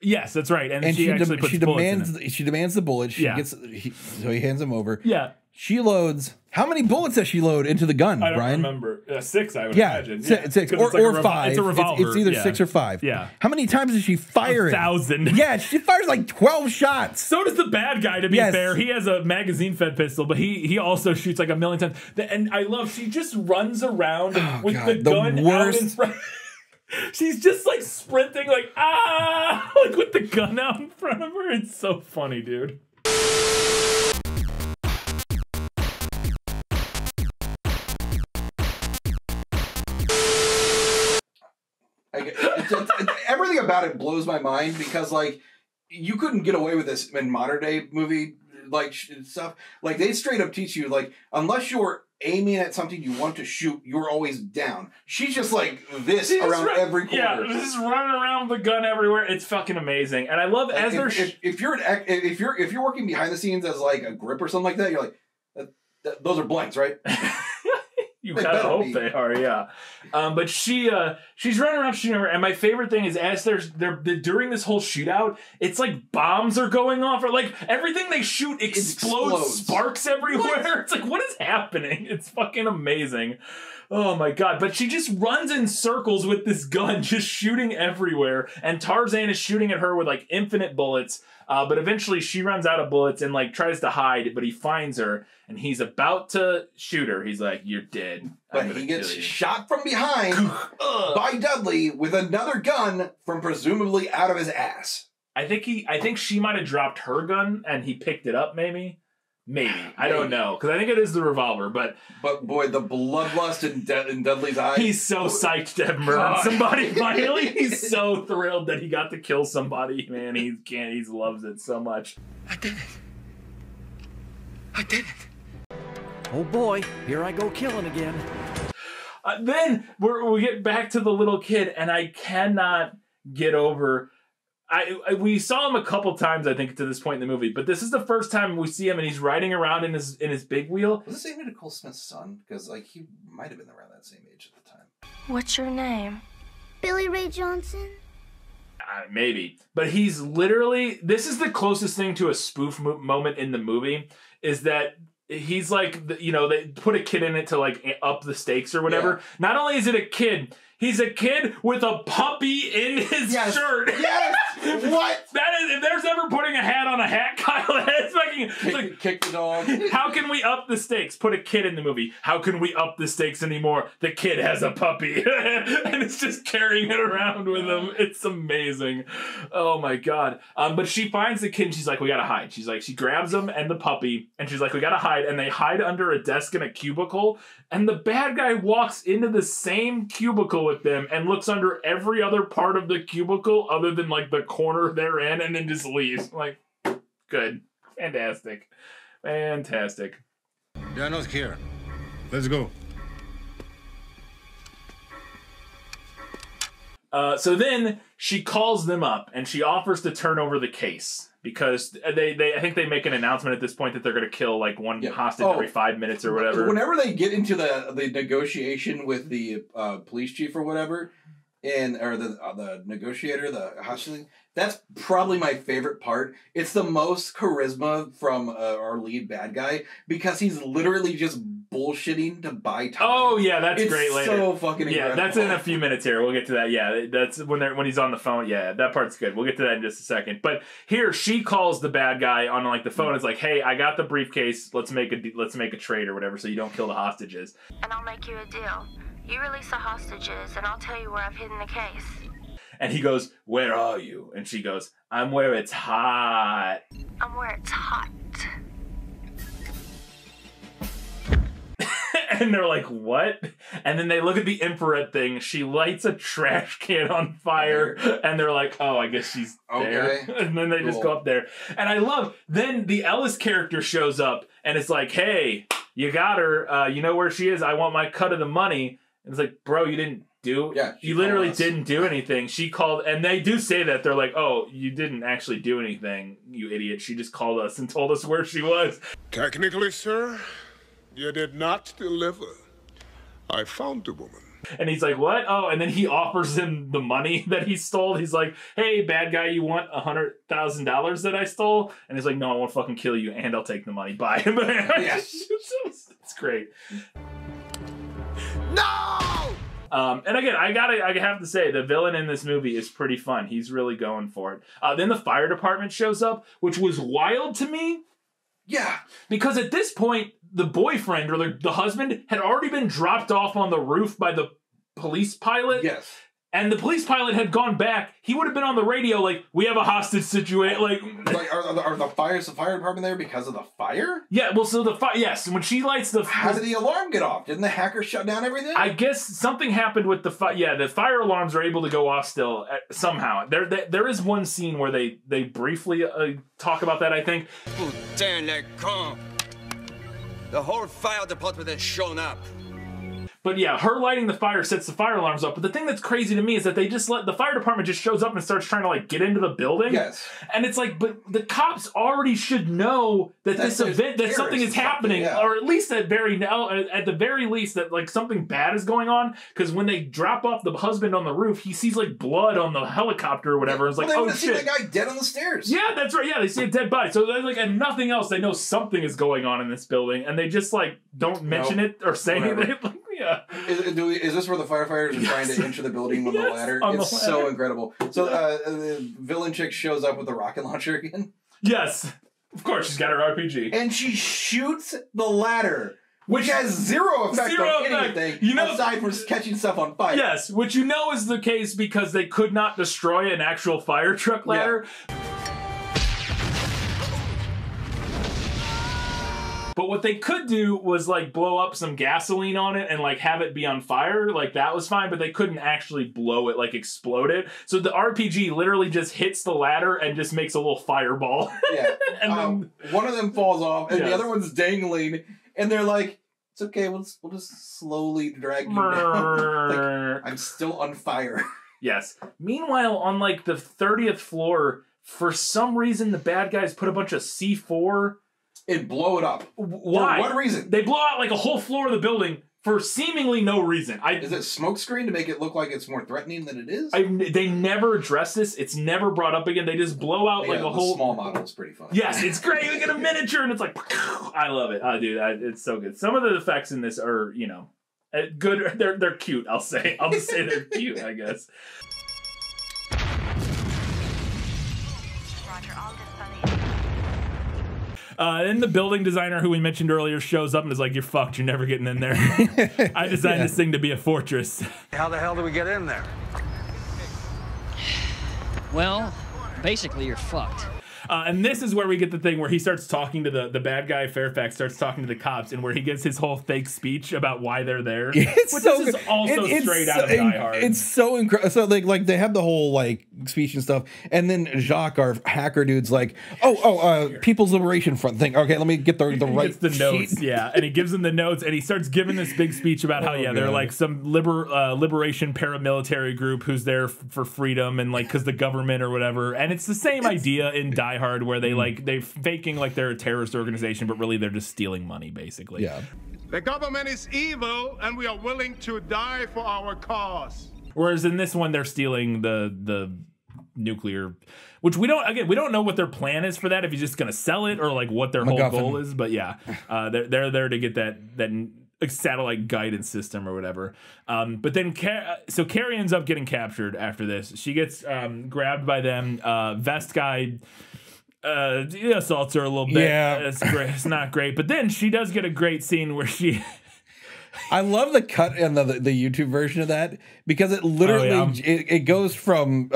that's right. And she actually puts bullets in it. She demands the bullet. So he hands him over. Yeah. She loads. How many bullets does she load into the gun, Brian? I don't remember. 6, I would imagine. 6 or 5. It's a revolver. It's either 6 or 5. Yeah. How many times does she fire it? 1,000. Yeah, she fires like 12 shots. So does the bad guy, to be fair. He has a magazine-fed pistol, but he also shoots like 1,000,000 times. And I love, she just runs around with the gun out in front. She's just like sprinting, like, like with the gun out in front of her. It's so funny, dude. Everything about it blows my mind, because like you couldn't get away with this in modern day movie like stuff. Like they straight up teach you, like, unless you're aiming at something you want to shoot, you're always down. She's just like this around every corner. Yeah, just running around with the gun everywhere. It's fucking amazing. And I love as they're if you're working behind the scenes as like a grip or something like that, you're like, those are blanks, right? You kind of hope they are, yeah. But she's running around shooting her, and my favorite thing is as they're during this whole shootout, it's like bombs are going off, or like everything they shoot explodes. Sparks everywhere. What? It's like, what is happening? It's fucking amazing. Oh my god. But she just runs in circles with this gun, just shooting everywhere, and Tarzan is shooting at her with like infinite bullets. But eventually she runs out of bullets and like tries to hide, but he finds her and he's about to shoot her. He's like, "You're dead." But he gets shot from behind by Dudley with another gun from presumably out of his ass. I think she might have dropped her gun and he picked it up, maybe. Maybe. I don't know. Because I think it is the revolver, but boy, the bloodlust in Dudley's eyes. He's so psyched to have murdered somebody finally. He's so thrilled that he got to kill somebody. Man, he loves it so much. I did it. I did it. Oh boy, here I go killing again. Then we get back to the little kid, and I cannot get over... we saw him a couple times, I think, to this point in the movie, but this is the first time we see him, and he's riding around in his big wheel. Was this even Nicole Smith's son? Because like he might have been around that same age at the time. What's your name? Billy Ray Johnson? Maybe. But he's literally... This is the closest thing to a spoof moment in the movie, is that he's like, they put a kid in it to like up the stakes or whatever. Yeah. Not only is it a kid... He's a kid with a puppy in his shirt. Yes! What? That is, if there's ever putting a hat on a hat, Kyle, it's fucking... Kick the dog. How can we up the stakes? Put a kid in the movie. How can we up the stakes anymore? The kid has a puppy. And it's just carrying it around with him. It's amazing. Oh my God. But she finds the kid and she's like, we gotta hide. She's like, she grabs him and the puppy and she's like, we gotta hide. And they hide under a desk in a cubicle. And the bad guy walks into the same cubicle with them and looks under every other part of the cubicle other than like the corner they're in and then just leaves. Like, good. Fantastic. Fantastic. They're not here. Let's go. So then she calls them up and she offers to turn over the case because I think they make an announcement at this point that they're going to kill like one hostage every 5 minutes or whatever. Whenever they get into the negotiation with the police chief or whatever, or the negotiator, the hostage, that's probably my favorite part. It's the most charisma from our lead bad guy because he's literally just bullshitting to buy time. Oh yeah, that's great later. So fucking incredible. Yeah, that's in a few minutes here. We'll get to that. Yeah, that's when he's on the phone. Yeah, that part's good. We'll get to that in just a second. But here she calls the bad guy on like the phone. It's like, hey, I got the briefcase. Let's make a trade or whatever, so you don't kill the hostages. And I'll make you a deal. You release the hostages, and I'll tell you where I've hidden the case. And he goes, where are you? And she goes, I'm where it's hot. I'm where it's hot. And they're like, what? And then they look at the infrared thing. She lights a trash can on fire. And they're like, oh, I guess she's there. And then they just go up there. And I love, then the Ellis character shows up. And it's like, hey, you got her. You know where she is? I want my cut of the money. And it's like, bro, you didn't do... Yeah, you literally didn't do anything. She called... And they do say that. They're like, oh, you didn't actually do anything, you idiot. She just called us and told us where she was. Technically, sir... You did not deliver. I found the woman. And he's like, what? Oh, and then he offers him the money that he stole. He's like, hey, bad guy, you want $100,000 that I stole? And he's like, no, I won't fucking kill you, and I'll take the money. Bye. Yes. It's great. No! And again, I have to say, the villain in this movie is pretty fun. He's really going for it. Then the fire department shows up, which was wild to me. Yeah. Because at this point, the boyfriend or the husband had already been dropped off on the roof by the police pilot. Yes. And the police pilot had gone back. He would have been on the radio like, we have a hostage situation. Like are the fire department there because of the fire? Yeah, well, so the fire, yes. When she lights the... How did the alarm get off? Didn't the hacker shut down everything? I guess something happened with the fire. Yeah, the fire alarms are able to go off still somehow. There is one scene where they briefly talk about that, I think. Putain, les cons. The whole fire department has shown up. But yeah, her lighting the fire sets the fire alarms up. But the thing that's crazy to me is that they just let the fire department just shows up and starts trying to like get into the building. Yes. And it's like, but the cops already should know that something is happening, or at least at the very least that like something bad is going on. Because when they drop off the husband on the roof, he sees like blood on the helicopter or whatever. It's like, oh shit, see the guy dead on the stairs. Yeah, that's right. Yeah, they see a dead body. So they're like, and nothing else. They know something is going on in this building, and they just like don't mention it or say anything. Yeah. Is this where the firefighters are trying to enter the building on the ladder? It's so incredible. So the villain chick shows up with the rocket launcher again? Yes. Of course, she's got her RPG. And she shoots the ladder, which has zero effect on anything, aside from catching stuff on fire. Yes, which is the case because they could not destroy an actual fire truck ladder. Yeah. But what they could do was like blow up some gasoline on it and like have it be on fire. Like that was fine, but they couldn't actually blow it, like explode it. So the RPG literally just hits the ladder and just makes a little fireball. Yeah. And then one of them falls off and Yes. the other one's dangling, and they're like, "It's okay, we'll just slowly drag you down." Like, I'm still on fire. Yes. Meanwhile, on like the 30th floor, for some reason, the bad guys put a bunch of C4 and blow it up. Why? For what reason? They blow out like a whole floor of the building for seemingly no reason. Is it smoke screen to make it look like it's more threatening than it is? They never address this. It's never brought up again. They just blow out like a whole small model is pretty fun. Yes, it's great. You get a miniature and it's like, I love it. Dude, it's so good. Some of the effects in this are, you know, good. They're cute. I'll just say they're cute, I guess. Then the building designer who we mentioned earlier shows up and is like, "You're fucked. You're never getting in there. I designed this thing to be a fortress." How the hell do we get in there? Well, basically you're fucked. And this is where we get the thing where he starts talking to the bad guy, Fairfax, starts talking to the cops, and where he gets his whole fake speech about why they're there. It's which so is good. also straight out of Die Hard. It's so incredible. So like they have the whole like speech and stuff, and then Jacques, our hacker dude's like, People's Liberation Front thing. Okay, let me get the right gets the notes, yeah, and he gives them the notes, and he starts giving this big speech about how they're like some liberation paramilitary group who's there for freedom and like because the government or whatever, and it's the same idea in Die Hard where they're faking like they're a terrorist organization, but really they're just stealing money basically. Yeah. The government is evil, and we are willing to die for our cause. Whereas in this one, they're stealing the nuclear, which we don't know what their plan is for that. If he's just gonna sell it or like what their whole goal is. But yeah, they're there to get that satellite guidance system or whatever. But then so Carrie ends up getting captured after this. She gets grabbed by them. Vest guy assaults her a little bit. Yeah, it's not great. But then she does get a great scene where she. I love the cut and the YouTube version of that because it literally it goes from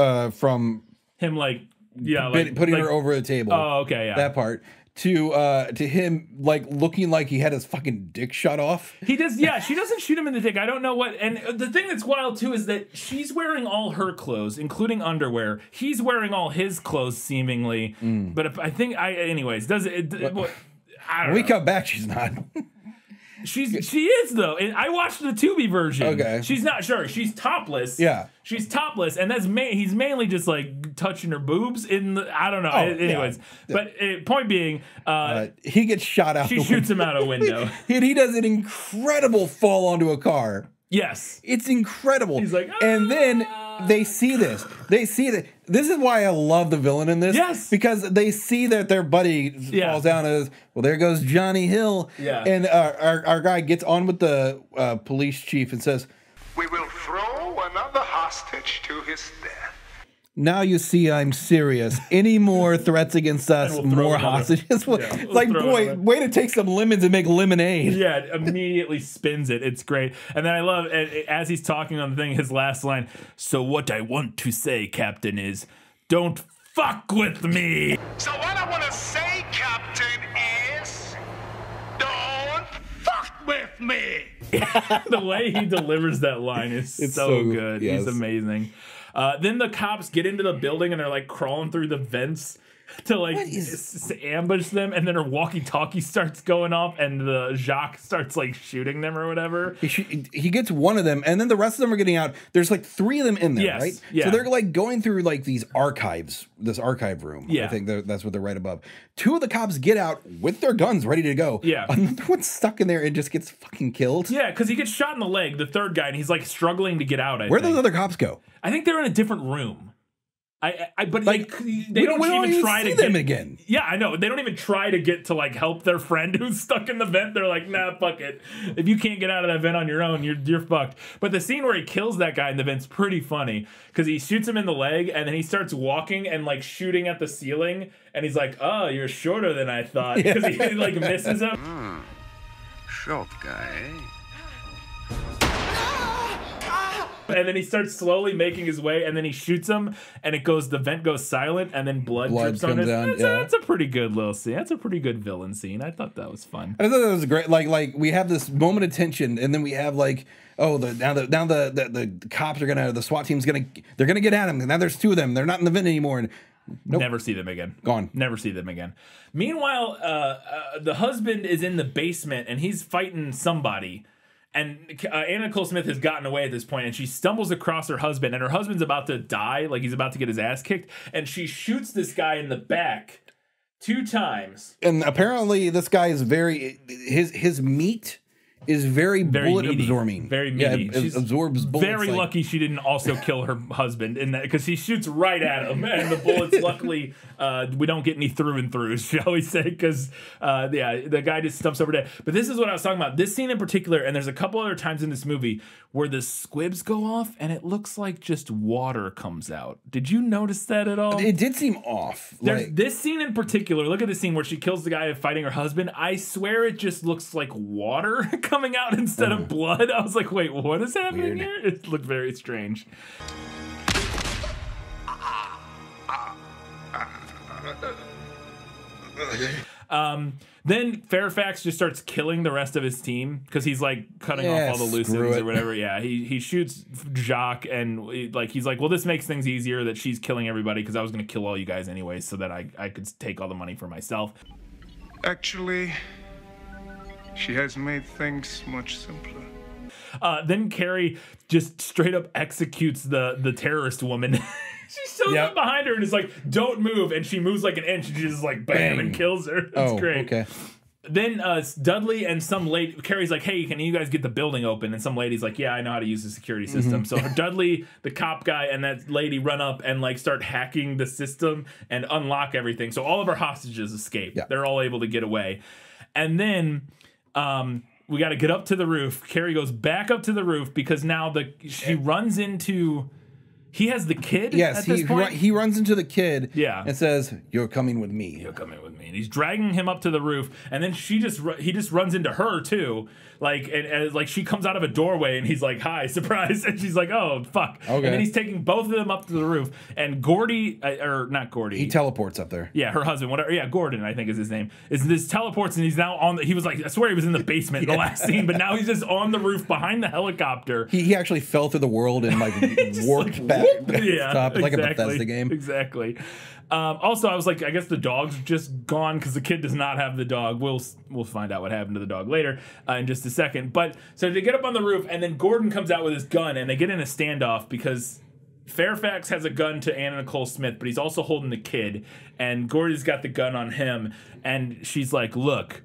him like putting her over the table. Oh, okay, yeah, that part to him like looking like he had his fucking dick shut off. He does, yeah. She doesn't shoot him in the dick. I don't know what. And the thing that's wild too is that she's wearing all her clothes, including underwear. He's wearing all his clothes, seemingly. But I think anyways, does it? I don't know. When we come back, she's not. She is though, and I watched the Tubi version. Okay, she's not sure. She's topless. Yeah, she's topless, and he's mainly just like touching her boobs in the. I don't know. Anyways, but point being, he gets shot out. She shoots him out a window, and he does an incredible fall onto a car. Yes, it's incredible. He's like, and then they see this. They see that. This is why I love the villain in this. Yes, because they see that their buddy falls down as well. There goes Johnny Hill. Yeah, and our guy gets on with the police chief and says, "We will throw another hostage to his death." Now you see I'm serious. Any more threats against us, more hostages. Like, boy, way to take some lemons and make lemonade. Yeah, it immediately spins it. It's great. And then I love, as he's talking on the thing, his last line, "So what I want to say, Captain, is don't fuck with me." So what I want to say, Captain, is don't fuck with me. The way he delivers that line is so good. Yes. He's amazing. Then the cops get into the building and they're like crawling through the vents to like ambush them, and then her walkie-talkie starts going off, and the Jacques starts like shooting them or whatever. He gets one of them, and then the rest of them are getting out. There's like 3 of them in there, right? Yeah. So they're like going through like these archives, this archive room. Yeah. I think that's what they're right above. 2 of the cops get out with their guns ready to go. Yeah. Another one's stuck in there and just gets fucking killed. Yeah, because he gets shot in the leg, the third guy, and he's like struggling to get out. Where'd those other cops go? I think they're in a different room. But like they don't even try to see get them again. Yeah, I know. They don't even try to get to like help their friend who's stuck in the vent. They're like, nah, fuck it. If you can't get out of that vent on your own, you're fucked. But the scene where he kills that guy in the vent's pretty funny because he shoots him in the leg and then he starts walking and like shooting at the ceiling, and he's like, "Oh, you're shorter than I thought," because he like misses him. Short guy. And then he starts slowly making his way, and then he shoots him, and the vent goes silent, and then blood drips on it. That's a pretty good little scene. That's a pretty good villain scene. I thought that was fun. I thought that was great. Like we have this moment of tension, and then we have like, oh, now the cops are the SWAT team's gonna get at him. And now there's two of them. They're not in the vent anymore. And nope. Never see them again. Gone. Never see them again. Meanwhile, the husband is in the basement, and he's fighting somebody. And Nicole Smith has gotten away at this point, and she stumbles across her husband, and her husband's about to die, like he's about to get his ass kicked, and she shoots this guy in the back 2 times. And apparently this guy is his meat is very bullet meaty. Absorbing. Very meaty. Yeah, absorbs bullets. Very lucky she didn't also kill her husband in that, because he shoots right at him, and the bullets, luckily, we don't get any through and throughs, shall we say, because the guy just stumps over dead. But this is what I was talking about. This scene in particular, and there's a couple other times in this movie where the squibs go off, and it looks like just water comes out. Did you notice that at all? It did seem off. There's this scene in particular. Look at the scene where she kills the guy fighting her husband. I swear it just looks like water coming out instead of blood. I was like, wait, what is happening here? It looked very strange. Then Fairfax just starts killing the rest of his team because he's like cutting off all the loose ends or whatever. Yeah, he shoots Jacques, and he's like, well, this makes things easier that she's killing everybody because I was going to kill all you guys anyway so that I could take all the money for myself. Actually, she has made things much simpler. Then Carrie just straight up executes the terrorist woman. She shows up behind her and is like, don't move. And she moves like an inch and she just like bam and kills her. That's great. Okay. Then Dudley and some lady, Carrie's like, hey, can you guys get the building open? And some lady's like, yeah, I know how to use the security system. So Dudley, the cop guy, and that lady run up and like start hacking the system and unlock everything. So all of our hostages escape. Yeah. They're all able to get away. And then we got to get up to the roof. Carrie goes back up to the roof because now she runs into... He has the kid. Yes, he runs into the kid. Yeah, and says, "You're coming with me. You're coming with me." And he's dragging him up to the roof, and then he just runs into her too. Like and like she comes out of a doorway, and he's like, "Hi, surprise!" And she's like, "Oh, fuck!" Okay. And then he's taking both of them up to the roof, and Gordy, or not Gordy, he teleports up there. Yeah, her husband, whatever. Yeah, Gordon, I think is his name. This teleports, and he's now on. He was like, I swear he was in the basement in the last scene, but now he's just on the roof behind the helicopter. He actually fell through the world and like warped back. Yeah, top, like a Bethesda game. Exactly. Also, I was like, I guess the dog's just gone because the kid does not have the dog. We'll find out what happened to the dog later in just a second. But so they get up on the roof, and then Gordon comes out with his gun, and they get in a standoff because Fairfax has a gun to Anna Nicole Smith, but he's also holding the kid, and Gordy's got the gun on him, and she's like, look,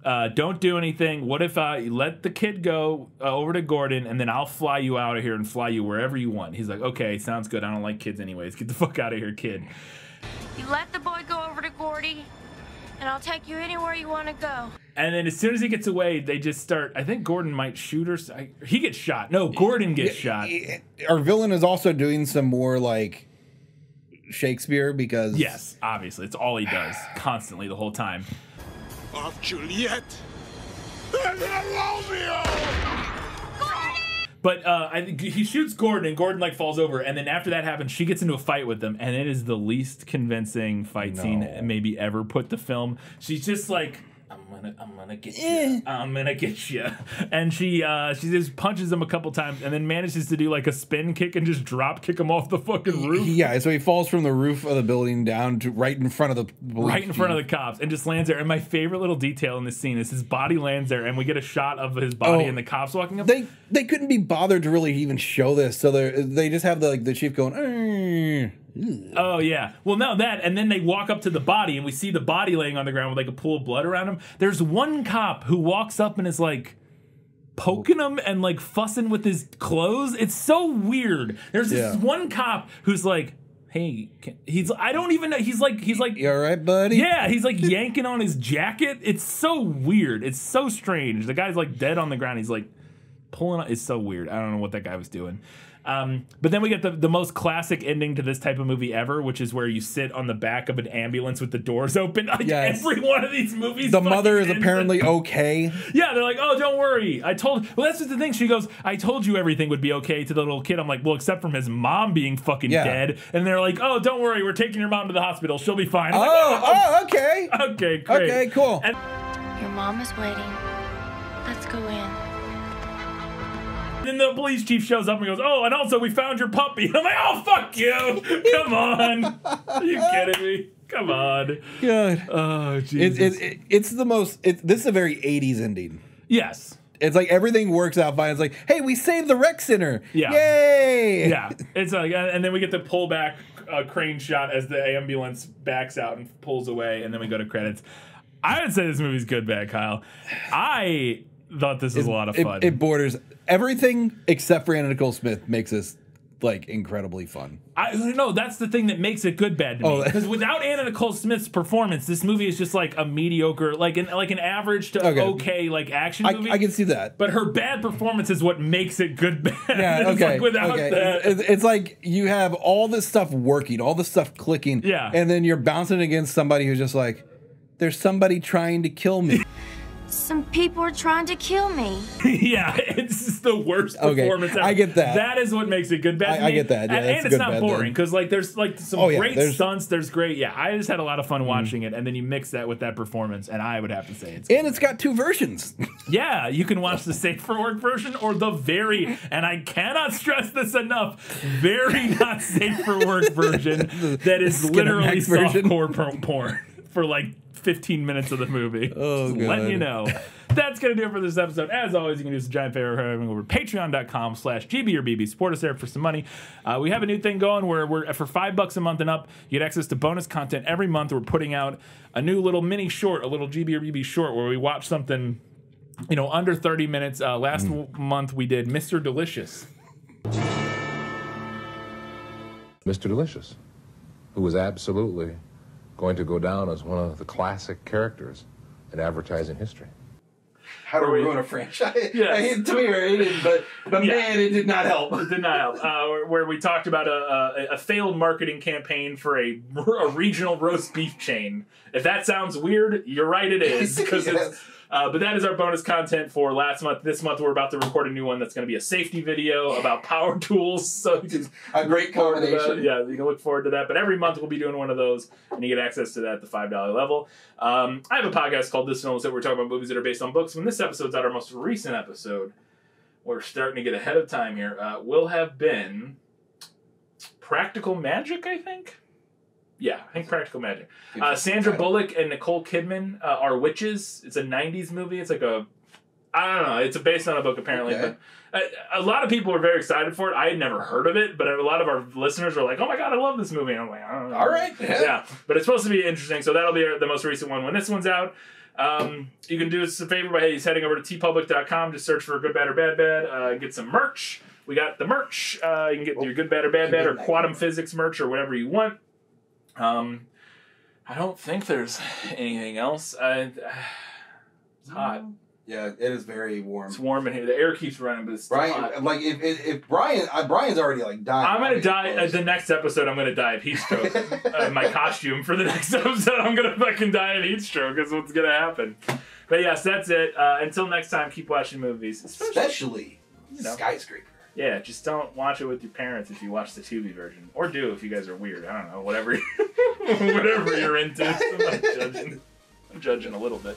don't do anything. What if I let the kid go over to Gordon, and then I'll fly you out of here and fly you wherever you want? He's like, okay, sounds good. I don't like kids anyways. Get the fuck out of here, kid. You let the boy go over to Gordy, and I'll take you anywhere you want to go. And then as soon as he gets away, they just start... I think Gordon might shoot her. He gets shot. No, Gordon gets shot. Our villain is also doing some more, like, Shakespeare because... Yes, obviously. It's all he does. Constantly, the whole time. Of Juliet and Romeo. But I think he shoots Gordon, and Gordon like falls over, and then after that happens, she gets into a fight with them, and it is the least convincing fight scene maybe ever put to film. She's just like, I'm gonna get you. I'm gonna get you. And she just punches him a couple times and then manages to do like a spin kick and just drop kick him off the fucking roof. Yeah, so he falls from the roof of the building down to right in front of the cops and just lands there. And my favorite little detail in this scene is his body lands there, and we get a shot of his body and the cops walking up. They couldn't be bothered to really even show this, so they just have the chief going. Oh yeah, well no that, and then they walk up to the body and we see the body laying on the ground with like a pool of blood around him. There's one cop who walks up and is like poking him and like fussing with his clothes. It's so weird. There's this one cop who's like, hey, I don't even know. He's like, you all right, buddy? Yeah, he's like yanking on his jacket. It's so weird. It's so strange. The guy's like dead on the ground. He's like pulling on. It's so weird. I don't know what that guy was doing. But then we get the most classic ending to this type of movie ever, which is where you sit on the back of an ambulance with the doors open. Like every one of these movies. The mother is apparently okay. Yeah, they're like, oh, don't worry. Well, that's just the thing. She goes, I told you everything would be okay to the little kid. I'm like, well, except from his mom being fucking dead. And they're like, oh, don't worry. We're taking your mom to the hospital. She'll be fine. Okay. Okay, great. Okay, cool. And Your mom is waiting. Let's go in. then the police chief shows up and goes, oh, and also we found your puppy. I'm like, oh, fuck you. Come on. Are you kidding me? Come on. God. Oh, Jesus. It's the most, this is a very 80s ending. Yes. It's like everything works out fine. It's like, hey, we saved the rec center. Yeah. Yay. Yeah. It's like, and then we get the pullback crane shot as the ambulance backs out and pulls away, and then we go to credits. I would say this movie's good, bad, Kyle. I thought this was a lot of fun. It borders everything except for Anna Nicole Smith makes this like incredibly fun. No, that's the thing that makes it good bad to me. Because without Anna Nicole Smith's performance, this movie is just like a mediocre, like an average to okay like action movie. I can see that. But her bad performance is what makes it good bad. Yeah, It's like without that. It's like you have all this stuff working, all this stuff clicking, and then you're bouncing against somebody who's just like, there's somebody trying to kill me. Some people are trying to kill me. Yeah, it's just the worst performance ever. I get that. That is what makes it good bad. I get that. Yeah, and it's not boring because like there's like some great stunts. There's great. Yeah, I just had a lot of fun watching it, and then you mix that with that performance, and I would have to say it's good. And it's got 2 versions. Yeah, you can watch the safe for work version or the very, and I cannot stress this enough, very not safe for work version that is literally softcore porn for like 15 minutes of the movie. Oh, just God. letting you know. That's going to do it for this episode. As always, you can do us a giant favor heading over to patreon.com/GBorBB. Support us there for some money. We have a new thing going where we're for $5 a month and up, you get access to bonus content every month. We're putting out a new little mini short, a little GBorBB short where we watch something, you know, under 30 minutes. Last month we did Mr. Delicious. Mr. Delicious, who was absolutely going to go down as one of the classic characters in advertising history. How do we ruin a franchise? Yes. To me, it didn't, but man, it did not help. It did not help. Where we talked about a failed marketing campaign for a regional roast beef chain. If that sounds weird, you're right, it is. Because it's. But that is our bonus content for last month. This month, we're about to record a new one that's going to be a safety video about power tools. So you can a great combination. Yeah, you can look forward to that. But every month, we'll be doing one of those, and you get access to that at the $5 level. I have a podcast called This Film that we're talking about movies that are based on books. When this episode's out, our most recent episode, we're starting to get ahead of time here, will have been Practical Magic, I think? Yeah, I think Practical Magic. Sandra Bullock and Nicole Kidman are witches. It's a 90s movie. It's like I don't know. It's based on a book, apparently. Okay. But a lot of people were very excited for it. I had never heard of it, but a lot of our listeners were like, oh my God, I love this movie. And I'm like, I don't know. All right. Yeah. But it's supposed to be interesting. So that'll be the most recent one. When this one's out, you can do us a favor by heading over to tpublic.com. Just search for Good Bad or Bad Bad. Get some merch. We got the merch. You can get your Good Bad or Bad Bad or Quantum Physics merch or whatever you want. I don't think there's anything else. It's hot. Yeah, it is very warm. It's warm in here. The air keeps running, but it's still hot. Like if Brian's already like dying. I'm gonna die. The next episode, I'm gonna die of heat stroke. My costume for the next episode, I'm gonna fucking die of heat stroke. Is what's gonna happen. But yes, that's it. Until next time, keep watching movies, especially Skyscraper. Yeah, just don't watch it with your parents if you watch the Tubi version, or do if you guys are weird. I don't know, whatever you're into. I'm not judging. I'm judging a little bit.